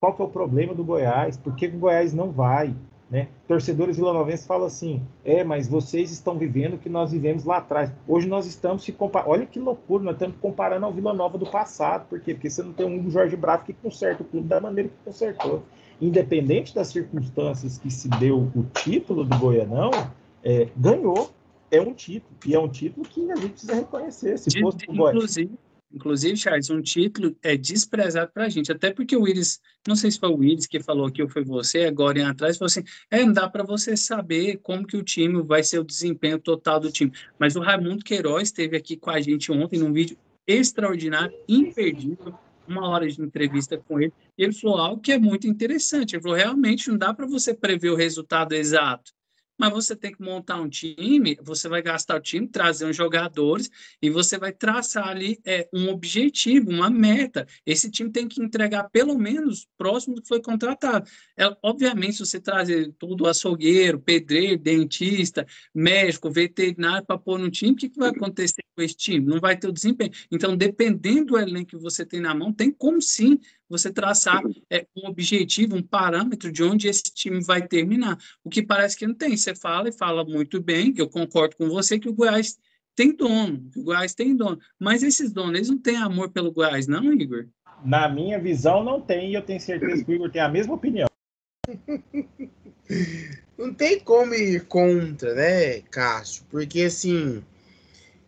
Qual que é o problema do Goiás? Por que o Goiás não vai? Né? Torcedores vilanovenses falam assim, mas vocês estão vivendo o que nós vivemos lá atrás. Hoje nós estamos se comparando, olha que loucura, nós estamos comparando ao Vila Nova do passado. Por quê? Porque você não tem um Jorge Bravo que conserta o clube da maneira que consertou. Independente das circunstâncias que se deu o título do Goianão, ganhou, é um título, e é um título que a gente precisa reconhecer. Se fosse Inclusive, Charles, um título é desprezado para a gente, até porque o Willis, não sei se foi o Willis que falou aqui ou foi você, agora em atrás, falou assim, não dá para você saber como que o time vai ser o desempenho total do time. Mas o Raimundo Queiroz esteve aqui com a gente ontem num vídeo extraordinário, imperdível, 1 hora de entrevista com ele, e ele falou algo que é muito interessante. Ele falou, realmente não dá para você prever o resultado exato, mas você tem que montar um time, você vai gastar o time, trazer uns jogadores e você vai traçar ali um objetivo, uma meta. Esse time tem que entregar pelo menos próximo do que foi contratado. Obviamente, se você trazer tudo açougueiro, pedreiro, dentista, médico, veterinário para pôr no time, o que vai acontecer com esse time? Não vai ter o desempenho. Então, dependendo do elenco que você tem na mão, tem como sim você traçar um objetivo, um parâmetro de onde esse time vai terminar. O que parece que não tem. Você fala e fala muito bem, que eu concordo com você, que o Goiás tem dono, o Goiás tem dono. Mas esses donos, eles não têm amor pelo Goiás, não, Igor? Na minha visão, não tem, e eu tenho certeza que o Igor tem a mesma opinião. Não tem como ir contra, né, Cássio? Porque, assim,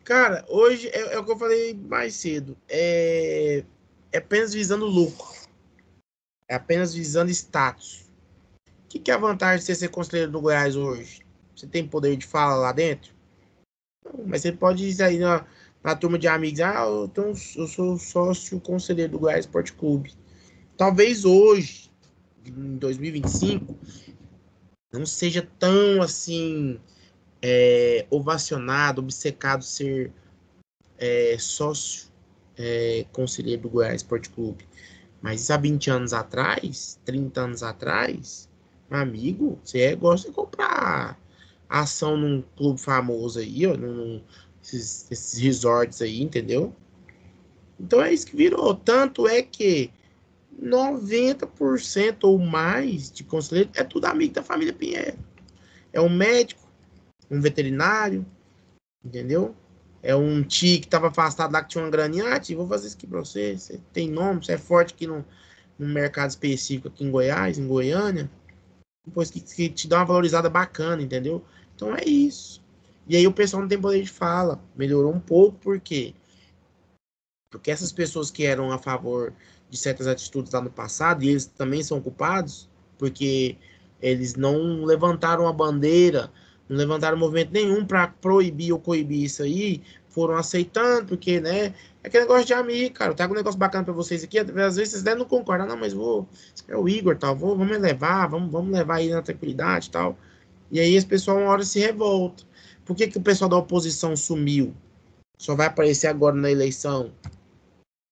cara, hoje é o que eu falei mais cedo. É apenas visando lucro. É apenas visando status. O que é a vantagem de você ser conselheiro do Goiás hoje? Você tem poder de fala lá dentro? Não, mas você pode ir aí na turma de amigos. Eu sou sócio conselheiro do Goiás Esporte Clube. Talvez hoje, em 2025, não seja tão assim ovacionado, obcecado ser sócio conselheiro do Goiás Esporte Clube. Mas há 20 anos atrás, 30 anos atrás, meu amigo, você gosta de comprar ação num clube famoso aí, ó, esses resorts aí, entendeu? Então é isso que virou. Tanto é que 90% ou mais de conselheiro é tudo amigo da família Pinheiro. É um médico, um veterinário, entendeu? É um tio que estava afastado lá, que tinha uma graninha. Vou fazer isso aqui para você. Você tem nome, você é forte aqui no mercado específico aqui em Goiás, em Goiânia. Depois que te dá uma valorizada bacana, entendeu? Então é isso. E aí o pessoal não tem poder de fala. Melhorou um pouco, por quê? Porque essas pessoas que eram a favor de certas atitudes lá no passado, e eles também são culpados, porque eles não levantaram a bandeira, não levantaram movimento nenhum para proibir ou coibir isso aí, foram aceitando, porque, né, é aquele negócio de amigo, cara, eu trago um negócio bacana para vocês aqui, às vezes vocês não concordam, não, mas é o Igor, tal, vamos levar, vamos levar aí na tranquilidade, tal, e aí esse pessoal uma hora se revolta. Por que o pessoal da oposição sumiu? Só vai aparecer agora na eleição?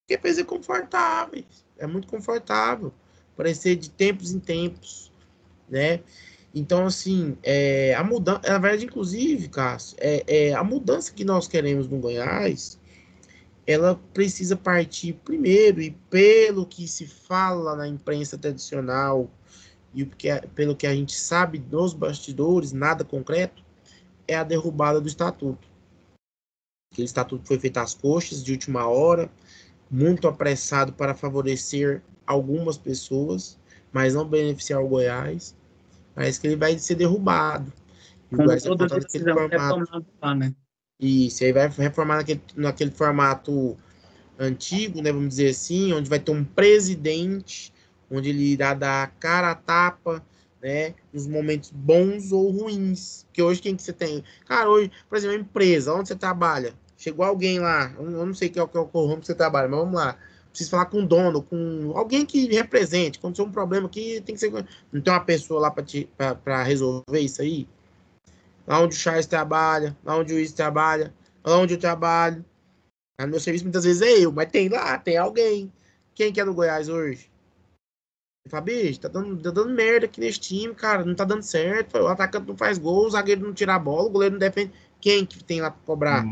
Porque para ser confortáveis, é muito confortável, aparecer de tempos em tempos, né? Então, assim, a mudança, na verdade, inclusive, Cássio, a mudança que nós queremos no Goiás, ela precisa partir primeiro, e pelo que se fala na imprensa tradicional, e pelo que a gente sabe dos bastidores, nada concreto, é a derrubada do estatuto. Aquele estatuto foi feito às coxas, de última hora, muito apressado para favorecer algumas pessoas, mas não beneficiar o Goiás. Parece que ele vai ser derrubado. E o Como Goiás vai toda voltar naquele decisão formato. retomada lá, né? Isso, aí vai reformar naquele formato antigo, né, vamos dizer assim, onde vai ter um presidente, onde ele irá dar a cara a tapa, né, nos momentos bons ou ruins. Porque hoje quem que você tem? Cara, hoje, por exemplo, a empresa, onde você trabalha? Chegou alguém lá, eu não sei qual que é o ramo que você trabalha, mas vamos lá. Preciso falar com o dono, com alguém que represente. Quando tem um problema aqui, tem que ser. Não tem uma pessoa lá para resolver isso aí? Lá onde o Charles trabalha, lá onde o Luiz trabalha, lá onde eu trabalho. No meu serviço muitas vezes é eu, mas tem alguém. Quem que é do Goiás hoje? Fala, bicho, tá dando merda aqui nesse time, cara. Não tá dando certo. O atacante não faz gol, o zagueiro não tira a bola, o goleiro não defende. Quem que tem lá pra cobrar?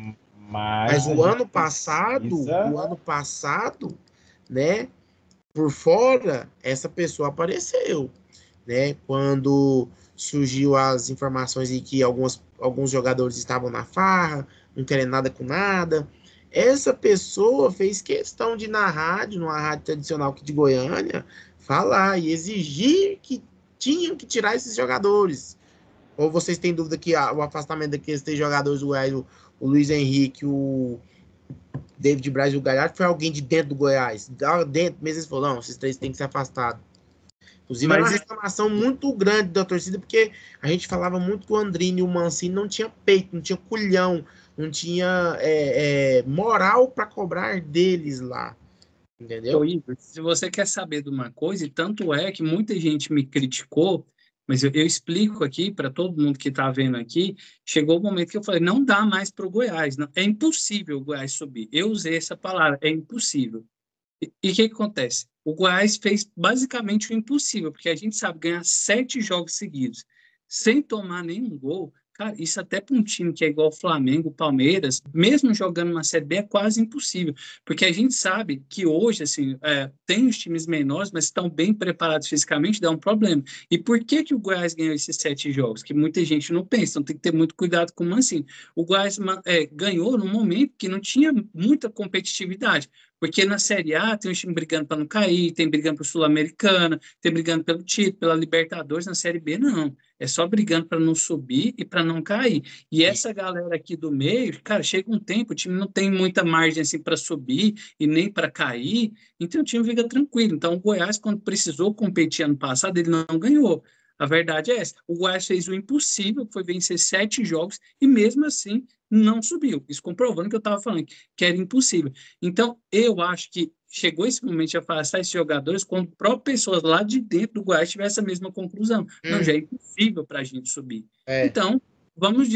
Mas o ano passado, né, por fora, essa pessoa apareceu, né? Quando surgiu as informações de que alguns jogadores estavam na farra, não querendo nada com nada. Essa pessoa fez questão de ir na rádio, numa rádio tradicional aqui de Goiânia, falar e exigir que tinham que tirar esses jogadores. Ou vocês têm dúvida que o afastamento daqueles 3 jogadores do Goiás, o Luiz Henrique, o David Braz e o Galhardo, foi alguém de dentro do Goiás. Dentro mesmo, eles falaram, não, esses três têm que ser afastados. Inclusive, era uma reclamação muito grande da torcida, porque a gente falava muito que o Andrino e o Mancini não tinha peito, não tinha culhão, não tinha moral para cobrar deles lá. Entendeu? Ô, Igor, se você quer saber de uma coisa, e tanto é que muita gente me criticou, mas eu explico aqui para todo mundo que está vendo aqui, chegou o momento que eu falei, não dá mais para o Goiás, não, é impossível o Goiás subir. Eu usei essa palavra, é impossível. E o que acontece? O Goiás fez basicamente o impossível, porque a gente sabe ganhar 7 jogos seguidos sem tomar nenhum gol. Cara, isso até para um time que é igual o Flamengo, o Palmeiras, mesmo jogando uma Série B, é quase impossível. Porque a gente sabe que hoje, assim, tem os times menores, mas estão bem preparados fisicamente, dá um problema. E por que que o Goiás ganhou esses 7 jogos? Que muita gente não pensa, então tem que ter muito cuidado com o Mancini. O Goiás ganhou num momento que não tinha muita competitividade. Porque na Série A tem um time brigando para não cair, tem brigando para o Sul-Americana, tem brigando pelo título, pela Libertadores. Na Série B, não. É só brigando para não subir e para não cair. E essa galera aqui do meio, cara, chega um tempo, o time não tem muita margem assim para subir e nem para cair, então o time fica tranquilo. Então o Goiás, quando precisou competir ano passado, ele não ganhou. A verdade é essa. O Goiás fez o impossível, que foi vencer 7 jogos, e mesmo assim não subiu. Isso comprovando que eu estava falando, que era impossível. Então, eu acho que chegou esse momento de afastar esses jogadores quando próprias pessoas lá de dentro do Goiás tivessem a mesma conclusão. Não, já é impossível para a gente subir. Então, vamos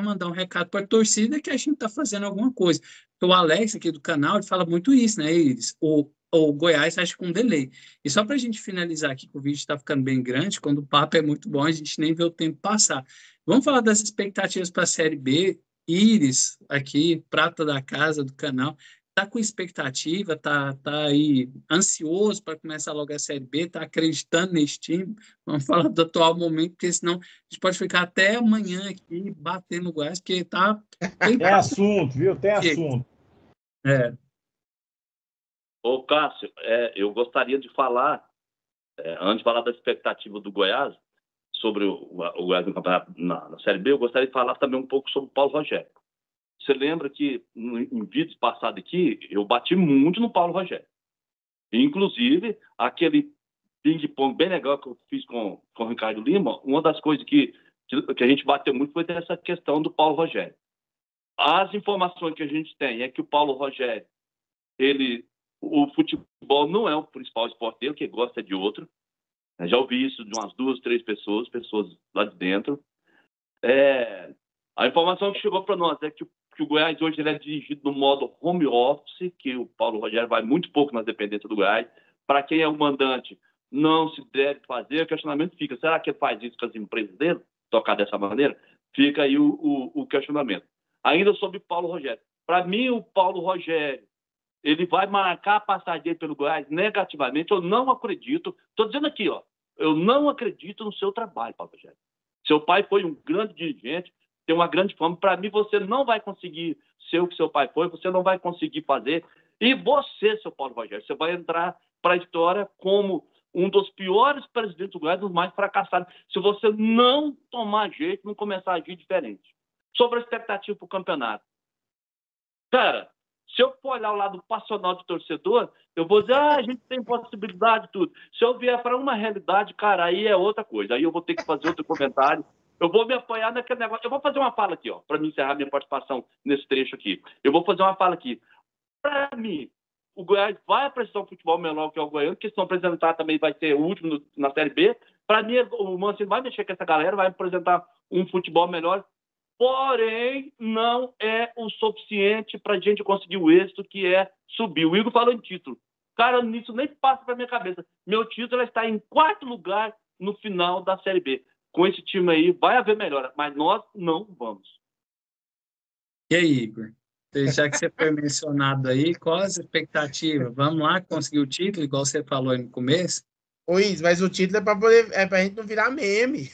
mandar um recado para a torcida que a gente está fazendo alguma coisa. O Alex aqui do canal, ele fala muito isso, né, Iris? O Goiás acha com delay. E só para a gente finalizar aqui, que o vídeo está ficando bem grande, quando o papo é muito bom, a gente nem vê o tempo passar. Vamos falar das expectativas para a Série B. Iris, aqui, prata da casa do canal, está com expectativa, tá aí ansioso para começar logo a Série B, está acreditando nesse time. Vamos falar do atual momento, porque senão a gente pode ficar até amanhã aqui batendo o Goiás, porque tá... Tem assunto, viu? Tem assunto. Ô, Cássio, eu gostaria de falar, antes de falar da expectativa do Goiás, sobre o Goiás no campeonato na Série B, eu gostaria de falar também um pouco sobre o Paulo Rogério. Você lembra que em vídeos passados aqui, eu bati muito no Paulo Rogério. Inclusive, aquele ping-pong bem legal que eu fiz com o Ricardo Lima, uma das coisas que a gente bateu muito foi essa questão do Paulo Rogério. As informações que a gente tem é que o Paulo Rogério, o futebol não é o principal esporte dele, que gosta de outro. Já ouvi isso de umas 2, 3 pessoas lá de dentro. A informação que chegou para nós é que o Goiás hoje ele é dirigido no modo home office, que o Paulo Rogério vai muito pouco nas dependências do Goiás. Para quem é o mandante, não se deve fazer. O questionamento fica, será que ele faz isso com as empresas dele? Tocar dessa maneira? Fica aí o questionamento. Ainda sobre o Paulo Rogério. Para mim, o Paulo Rogério, ele vai marcar a passagem dele pelo Goiás negativamente. Eu não acredito. Estou dizendo aqui, eu não acredito no seu trabalho, Paulo Rogério. Seu pai foi um grande dirigente, tem uma grande fama. Para mim, você não vai conseguir ser o que seu pai foi, você não vai conseguir fazer. E você, seu Paulo Rogério, você vai entrar para a história como um dos piores presidentes do Goiás, dos mais fracassados, se você não tomar jeito, não começar a agir diferente. Sobre a expectativa para o campeonato. Cara, se eu for olhar o lado passional de torcedor, eu vou dizer, a gente tem possibilidade de tudo. Se eu vier para uma realidade, cara, aí é outra coisa. Aí eu vou ter que fazer outro comentário. Eu vou me apoiar naquele negócio. Eu vou fazer uma fala aqui, para me encerrar minha participação nesse trecho aqui. Eu vou fazer uma fala aqui. Para mim, o Goiás vai apresentar um futebol menor que é o Goiano, que estão apresentar também vai ser o último na Série B. Para mim, o Mancini vai mexer com essa galera, vai apresentar um futebol melhor. Porém, não é o suficiente para a gente conseguir o êxito que é subir. O Igor falou em título. Cara, isso nem passa para minha cabeça. Meu título está em 4º lugar no final da Série B. Com esse time aí, vai haver melhora, mas nós não vamos. E aí, Igor? Já que você foi mencionado aí, qual as expectativas? Vamos lá conseguir o título, igual você falou aí no começo? Ô, Is, mas o título é pra gente não virar meme.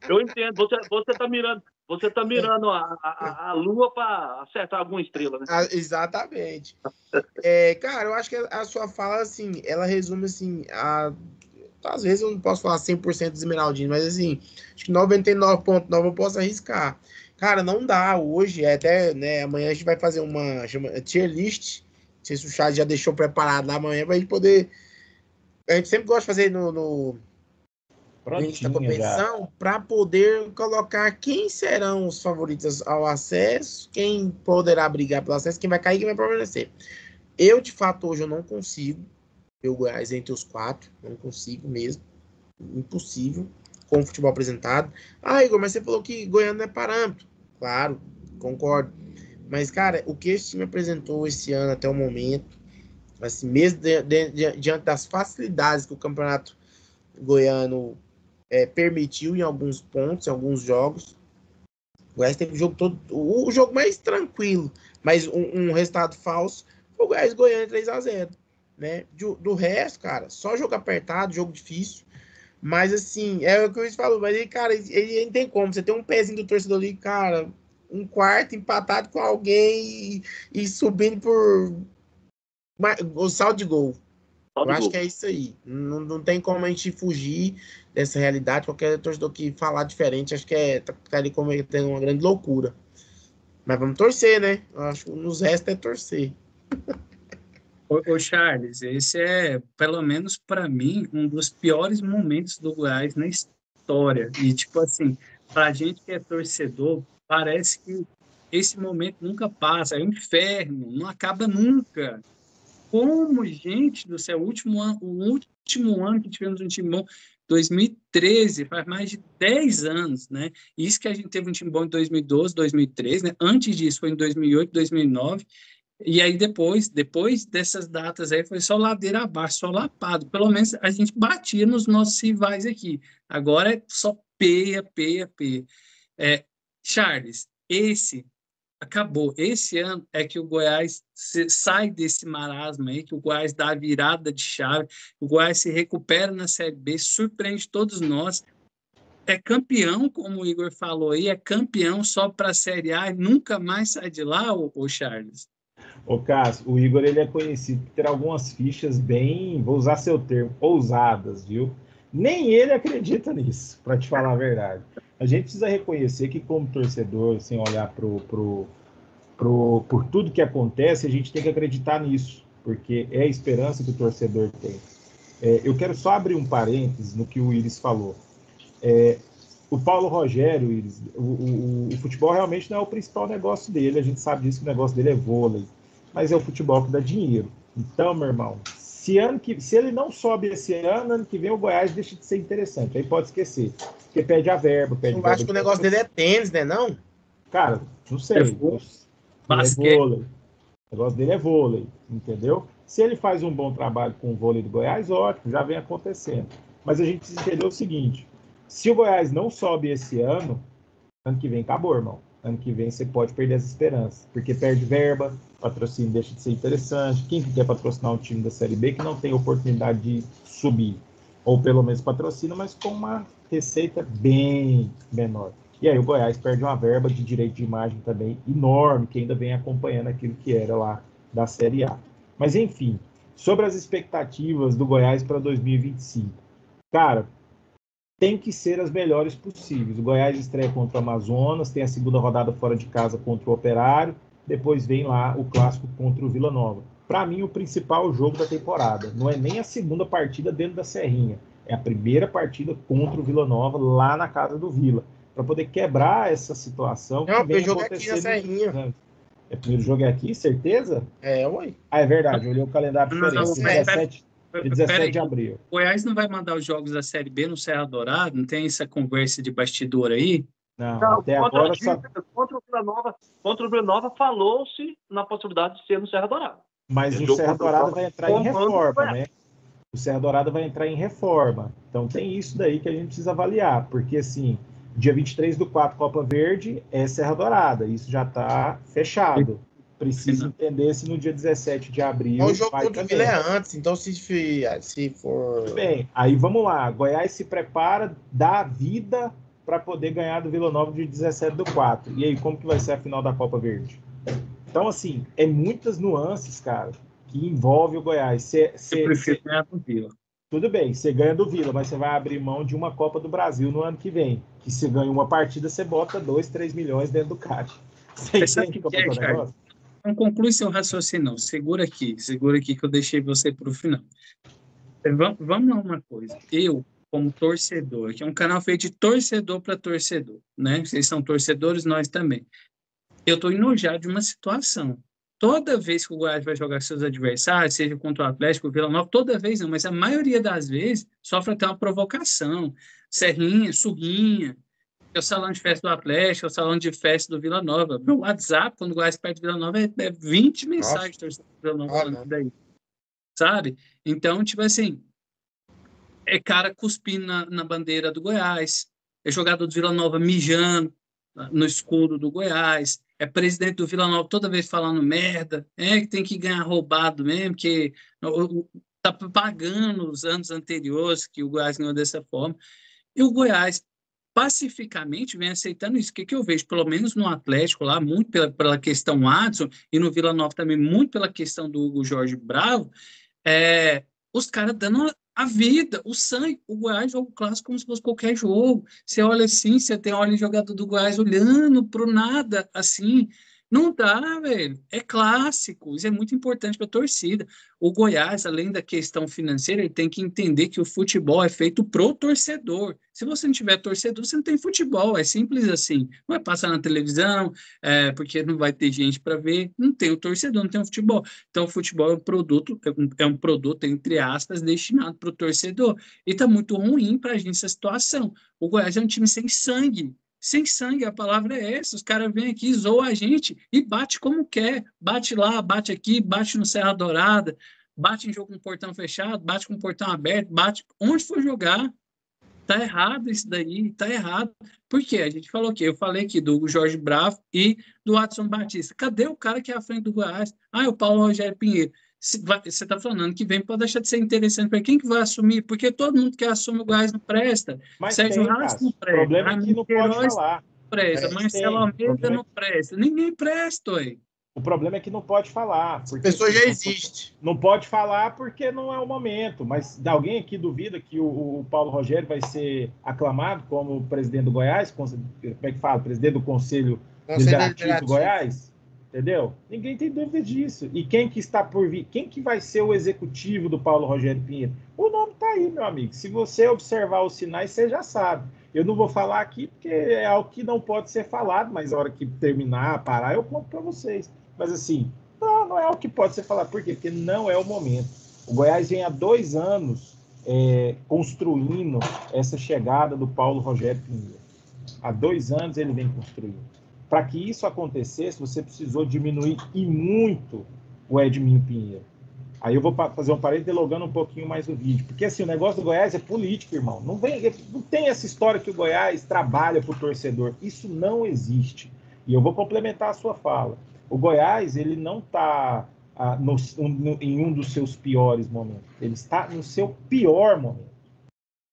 Eu entendo, você tá mirando a lua para acertar alguma estrela, né? Exatamente. Cara, eu acho que a sua fala, assim, ela resume, assim, às vezes eu não posso falar 100% dos esmeraldinos, mas assim, acho que 99,9 eu posso arriscar. Cara, não dá hoje, até, né, amanhã a gente vai fazer uma tier list, não sei se o chat já deixou preparado lá amanhã pra gente poder, a gente sempre gosta de fazer no início da competição, para poder colocar quem serão os favoritos ao acesso, quem poderá brigar pelo acesso, quem vai cair, quem vai permanecer. Eu, de fato, hoje eu não consigo ver o Goiás entre os 4, não consigo mesmo, impossível, com o futebol apresentado. Ah, Igor, mas você falou que Goiânia não é parâmetro. Claro, concordo. Mas, cara, o que esse time apresentou esse ano até o momento, assim, mesmo diante das facilidades que o campeonato goiano permitiu em alguns pontos, em alguns jogos, o Goiás teve o jogo todo, o jogo mais tranquilo, mas um resultado falso, o Goiás Goiânia 3-0, né? Do resto, cara, só jogo apertado, jogo difícil, mas assim, é o que o Luiz falou, mas ele, cara, ele não tem como, você tem um pezinho do torcedor ali, cara, um quarto empatado com alguém e subindo por o saldo de gol. Eu acho que é isso aí. Não tem como a gente fugir dessa realidade. Qualquer torcedor que falar diferente, acho que tá ali cometendo uma grande loucura. Mas vamos torcer, né? Eu acho que nos resta é torcer. Ô Charles, esse é, pelo menos para mim, um dos piores momentos do Goiás na história. E, tipo assim, para a gente que é torcedor, parece que esse momento nunca passa. É um inferno, não acaba nunca. Como, gente do céu, o último ano que tivemos um time bom, 2013, faz mais de 10 anos, né? Isso que a gente teve um time bom em 2012, 2013, né? Antes disso foi em 2008, 2009, e aí depois dessas datas aí foi só ladeira abaixo, só lapado. Pelo menos a gente batia nos nossos rivais aqui. Agora é só peia, peia, peia. Charles, acabou. Esse ano é que o Goiás sai desse marasmo aí, que o Goiás dá a virada de chave, o Goiás se recupera na Série B, surpreende todos nós. É campeão, como o Igor falou aí, é campeão só para a Série A e nunca mais sai de lá, ô Charles. Ô Cássio, o Igor ele é conhecido por ter algumas fichas bem, vou usar seu termo, ousadas, viu? Nem ele acredita nisso, para te falar a verdade. A gente precisa reconhecer que, como torcedor, sem olhar por tudo que acontece, a gente tem que acreditar nisso, porque é a esperança que o torcedor tem. Eu quero só abrir um parênteses no que o Iris falou. O Paulo Rogério, Iris, o futebol realmente não é o principal negócio dele, a gente sabe disso, que o negócio dele é vôlei, mas é o futebol que dá dinheiro. Então, meu irmão, se ele não sobe esse ano que vem o Goiás deixa de ser interessante, aí pode esquecer, porque perde a verba. Eu acho que o negócio dele é tênis, né, não? Cara, não sei. Basquete. Vôlei. O negócio dele é vôlei, entendeu? Se ele faz um bom trabalho com o vôlei do Goiás, ótimo, já vem acontecendo. Mas a gente precisa entender o seguinte, se o Goiás não sobe esse ano que vem acabou, irmão. Ano que vem você pode perder as esperanças, porque perde verba, patrocínio deixa de ser interessante. Quem quer patrocinar um time da Série B que não tem oportunidade de subir? Ou pelo menos patrocina, mas com uma receita bem menor. E aí o Goiás perde uma verba de direito de imagem também enorme, que ainda vem acompanhando aquilo que era lá da Série A. Mas enfim, sobre as expectativas do Goiás para 2025. Cara, tem que ser as melhores possíveis. O Goiás estreia contra o Amazonas, tem a segunda rodada fora de casa contra o Operário, depois vem lá o clássico contra o Vila Nova. Para mim, o principal jogo da temporada não é nem a segunda partida dentro da Serrinha, é a primeira partida contra o Vila Nova lá na casa do Vila, para poder quebrar essa situação. Não, o jogo é aqui na Serrinha. O primeiro jogo é aqui, certeza? Ué. É verdade, eu olhei o calendário diferente. 17 de abril. O Goiás não vai mandar os jogos da Série B no Serra Dourada? Não tem essa conversa de bastidor aí? Não, até agora só... Contra o Vila Nova falou-se na possibilidade de ser no Serra Dourada. Mas o Serra Dourada vai entrar em reforma, né? O Serra Dourada vai entrar em reforma. Então tem isso daí que a gente precisa avaliar, porque assim, dia 23/4, Copa Verde, é Serra Dourada. Isso já está fechado. Precisa entender se no dia 17 de abril... O jogo contra o Vila é antes, então se for... Bem, aí vamos lá. Goiás se prepara, dá vida para poder ganhar do Vila Nova dia 17/4. E aí, como que vai ser a final da Copa Verde? Então, assim, é muitas nuances, cara, que envolve o Goiás. Eu prefiro ganhar do Vila. Tudo bem, você ganha do Vila, mas você vai abrir mão de uma Copa do Brasil no ano que vem. Que você ganha uma partida, você bota 2, 3 milhões dentro do caixa. Você Sabe entende o como que é que é, é o Charles? negócio? Não conclui seu raciocínio, não. Segura aqui que eu deixei você para o final. Vamos lá uma coisa. Eu, como torcedor, que é um canal feito de torcedor para torcedor, né? Vocês são torcedores, nós também. Eu estou enojado de uma situação. Toda vez que o Goiás vai jogar seus adversários, seja contra o Atlético, o Vila Nova, toda vez não, mas a maioria das vezes sofre até uma provocação. Serrinha, Surrinha, é o salão de festa do Atlético, é o salão de festa do Vila Nova. Meu WhatsApp, quando o Goiás perde do Vila Nova, é 20 Nossa, mensagens do torcedor do Vila Nova ó, falando não. isso daí, sabe? Então, tipo assim, é cara cuspindo na bandeira do Goiás, é jogador do Vila Nova mijando no escudo do Goiás, é presidente do Vila Nova toda vez falando merda, que tem que ganhar roubado mesmo, que tá pagando os anos anteriores que o Goiás ganhou dessa forma. E o Goiás pacificamente vem aceitando isso. O que eu vejo, pelo menos no Atlético lá, muito pela questão Adson, e no Vila Nova também, muito pela questão do Hugo Jorge Bravo, os caras dando a vida, o sangue. O Goiás joga o clássico como se fosse qualquer jogo. Você olha assim, você tem olha o jogador do Goiás olhando pro nada, assim. Não dá, velho. É clássico. Isso é muito importante para a torcida. O Goiás, além da questão financeira, ele tem que entender que o futebol é feito pro torcedor. Se você não tiver torcedor, você não tem futebol. É simples assim. Não vai passar na televisão, porque não vai ter gente para ver. Não tem o torcedor, não tem o futebol. Então, o futebol é um produto, entre aspas, destinado para o torcedor. E está muito ruim para a gente essa situação. O Goiás é um time sem sangue. Sem sangue, a palavra é essa. Os caras vêm aqui, zoam a gente e bate como quer. Bate lá, bate aqui, bate no Serra Dourada, bate em jogo com portão fechado, bate com portão aberto, bate onde for jogar. Tá errado isso daí, tá errado. Por quê? A gente falou aqui, eu falei aqui do Jorge Bravo e do Adson Batista. Cadê o cara que é à frente do Goiás? É o Paulo Rogério Pinheiro. Você está falando que vem, pode deixar de ser interessante para quem que vai assumir, porque todo mundo que assume o Goiás não presta. Mas Sérgio tem, Ramos não Cássio. O presta, problema é que Ramiro não pode Queiroz não falar. presta, Mas Marcelo tem. Almeida não presta, ninguém presta, ué. O problema é que não pode falar. A Porque, pessoa assim, já existe. não pode falar porque não é o momento. Mas alguém aqui duvida que o Paulo Rogério vai ser aclamado como presidente do Goiás? Como é que fala? Presidente do Conselho Deliberativo do Goiás? Entendeu? Ninguém tem dúvida disso. E quem que está por vir? Quem que vai ser o executivo do Paulo Rogério Pinheiro? O nome está aí, meu amigo. Se você observar os sinais, você já sabe. Eu não vou falar aqui porque é algo que não pode ser falado, mas na hora que terminar, parar, eu conto para vocês. Mas assim, não é algo que pode ser falado. Por quê? Porque não é o momento. O Goiás vem há 2 anos construindo essa chegada do Paulo Rogério Pinheiro. Há 2 anos ele vem construindo. Para que isso acontecesse, você precisou diminuir e muito o Edminho Pinheiro. Aí eu vou fazer um parênteses delongando um pouquinho mais o vídeo. Porque assim, o negócio do Goiás é político, irmão. Não tem essa história que o Goiás trabalha para o torcedor. Isso não existe. E eu vou complementar a sua fala. O Goiás, ele não está em um dos seus piores momentos. Ele está no seu pior momento.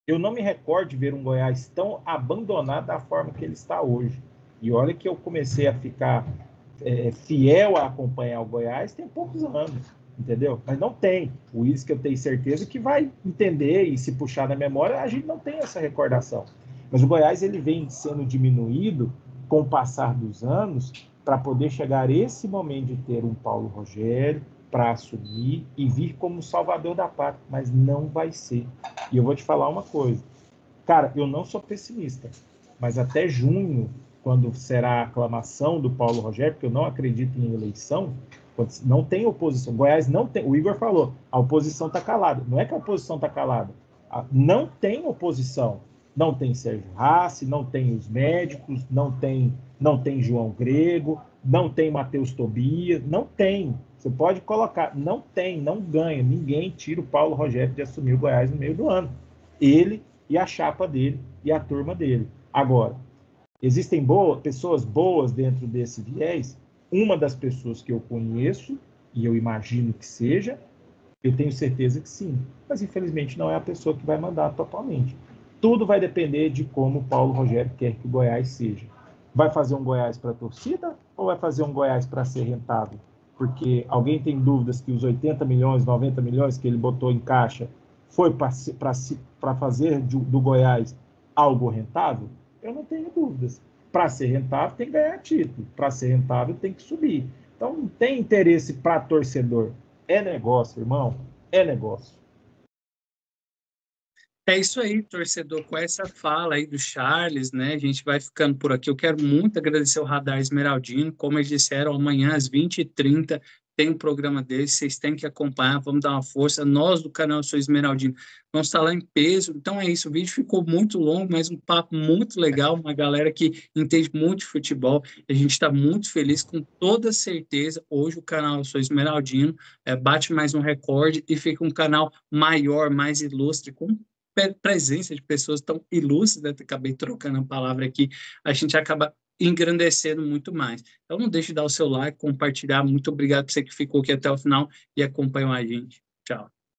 Eu não me recordo de ver um Goiás tão abandonado da forma que ele está hoje. E olha que eu comecei a ficar fiel a acompanhar o Goiás tem poucos anos, entendeu? Mas não tem. O Willis, que eu tenho certeza que vai entender e se puxar na memória, a gente não tem essa recordação. Mas o Goiás, ele vem sendo diminuído com o passar dos anos para poder chegar esse momento de ter um Paulo Rogério para assumir e vir como salvador da pátria, mas não vai ser. E eu vou te falar uma coisa. Cara, eu não sou pessimista, mas até junho, quando será a aclamação do Paulo Rogério, porque eu não acredito em eleição, não tem oposição. Goiás não tem. O Igor falou, a oposição está calada. Não é que a oposição está calada. Não tem oposição. Não tem Sérgio Rassi, não tem os médicos, não tem João Grego, não tem Matheus Tobias, não tem. Você pode colocar, não tem, não ganha. Ninguém tira o Paulo Rogério de assumir o Goiás no meio do ano. Ele e a chapa dele e a turma dele. Agora, existem pessoas boas dentro desse viés. Uma das pessoas que eu conheço, e eu imagino que seja, eu tenho certeza que sim. Mas, infelizmente, não é a pessoa que vai mandar totalmente. Tudo vai depender de como o Paulo Rogério quer que o Goiás seja. Vai fazer um Goiás para a torcida ou vai fazer um Goiás para ser rentável? Porque alguém tem dúvidas que os 80 milhões, 90 milhões que ele botou em caixa foi para fazer do Goiás algo rentável? Eu não tenho dúvidas. Para ser rentável, tem que ganhar título. Para ser rentável, tem que subir. Então, não tem interesse para torcedor. É negócio, irmão. É negócio. É isso aí, torcedor, com essa fala aí do Charles, né? A gente vai ficando por aqui. Eu quero muito agradecer o Radar Esmeraldino. Como eles disseram, amanhã às 20h30 tem um programa desse, vocês têm que acompanhar, vamos dar uma força. Nós do canal Sou Esmeraldino vamos estar lá em peso. Então é isso, o vídeo ficou muito longo, mas um papo muito legal, uma galera que entende muito de futebol. A gente está muito feliz, com toda certeza. Hoje o canal Sou Esmeraldino bate mais um recorde e fica um canal maior, mais ilustre, com presença de pessoas tão ilustres, né? Acabei trocando a palavra aqui, a gente acaba engrandecendo muito mais. Então não deixe de dar o seu like, compartilhar. Muito obrigado por você que ficou aqui até o final e acompanhou a gente. Tchau.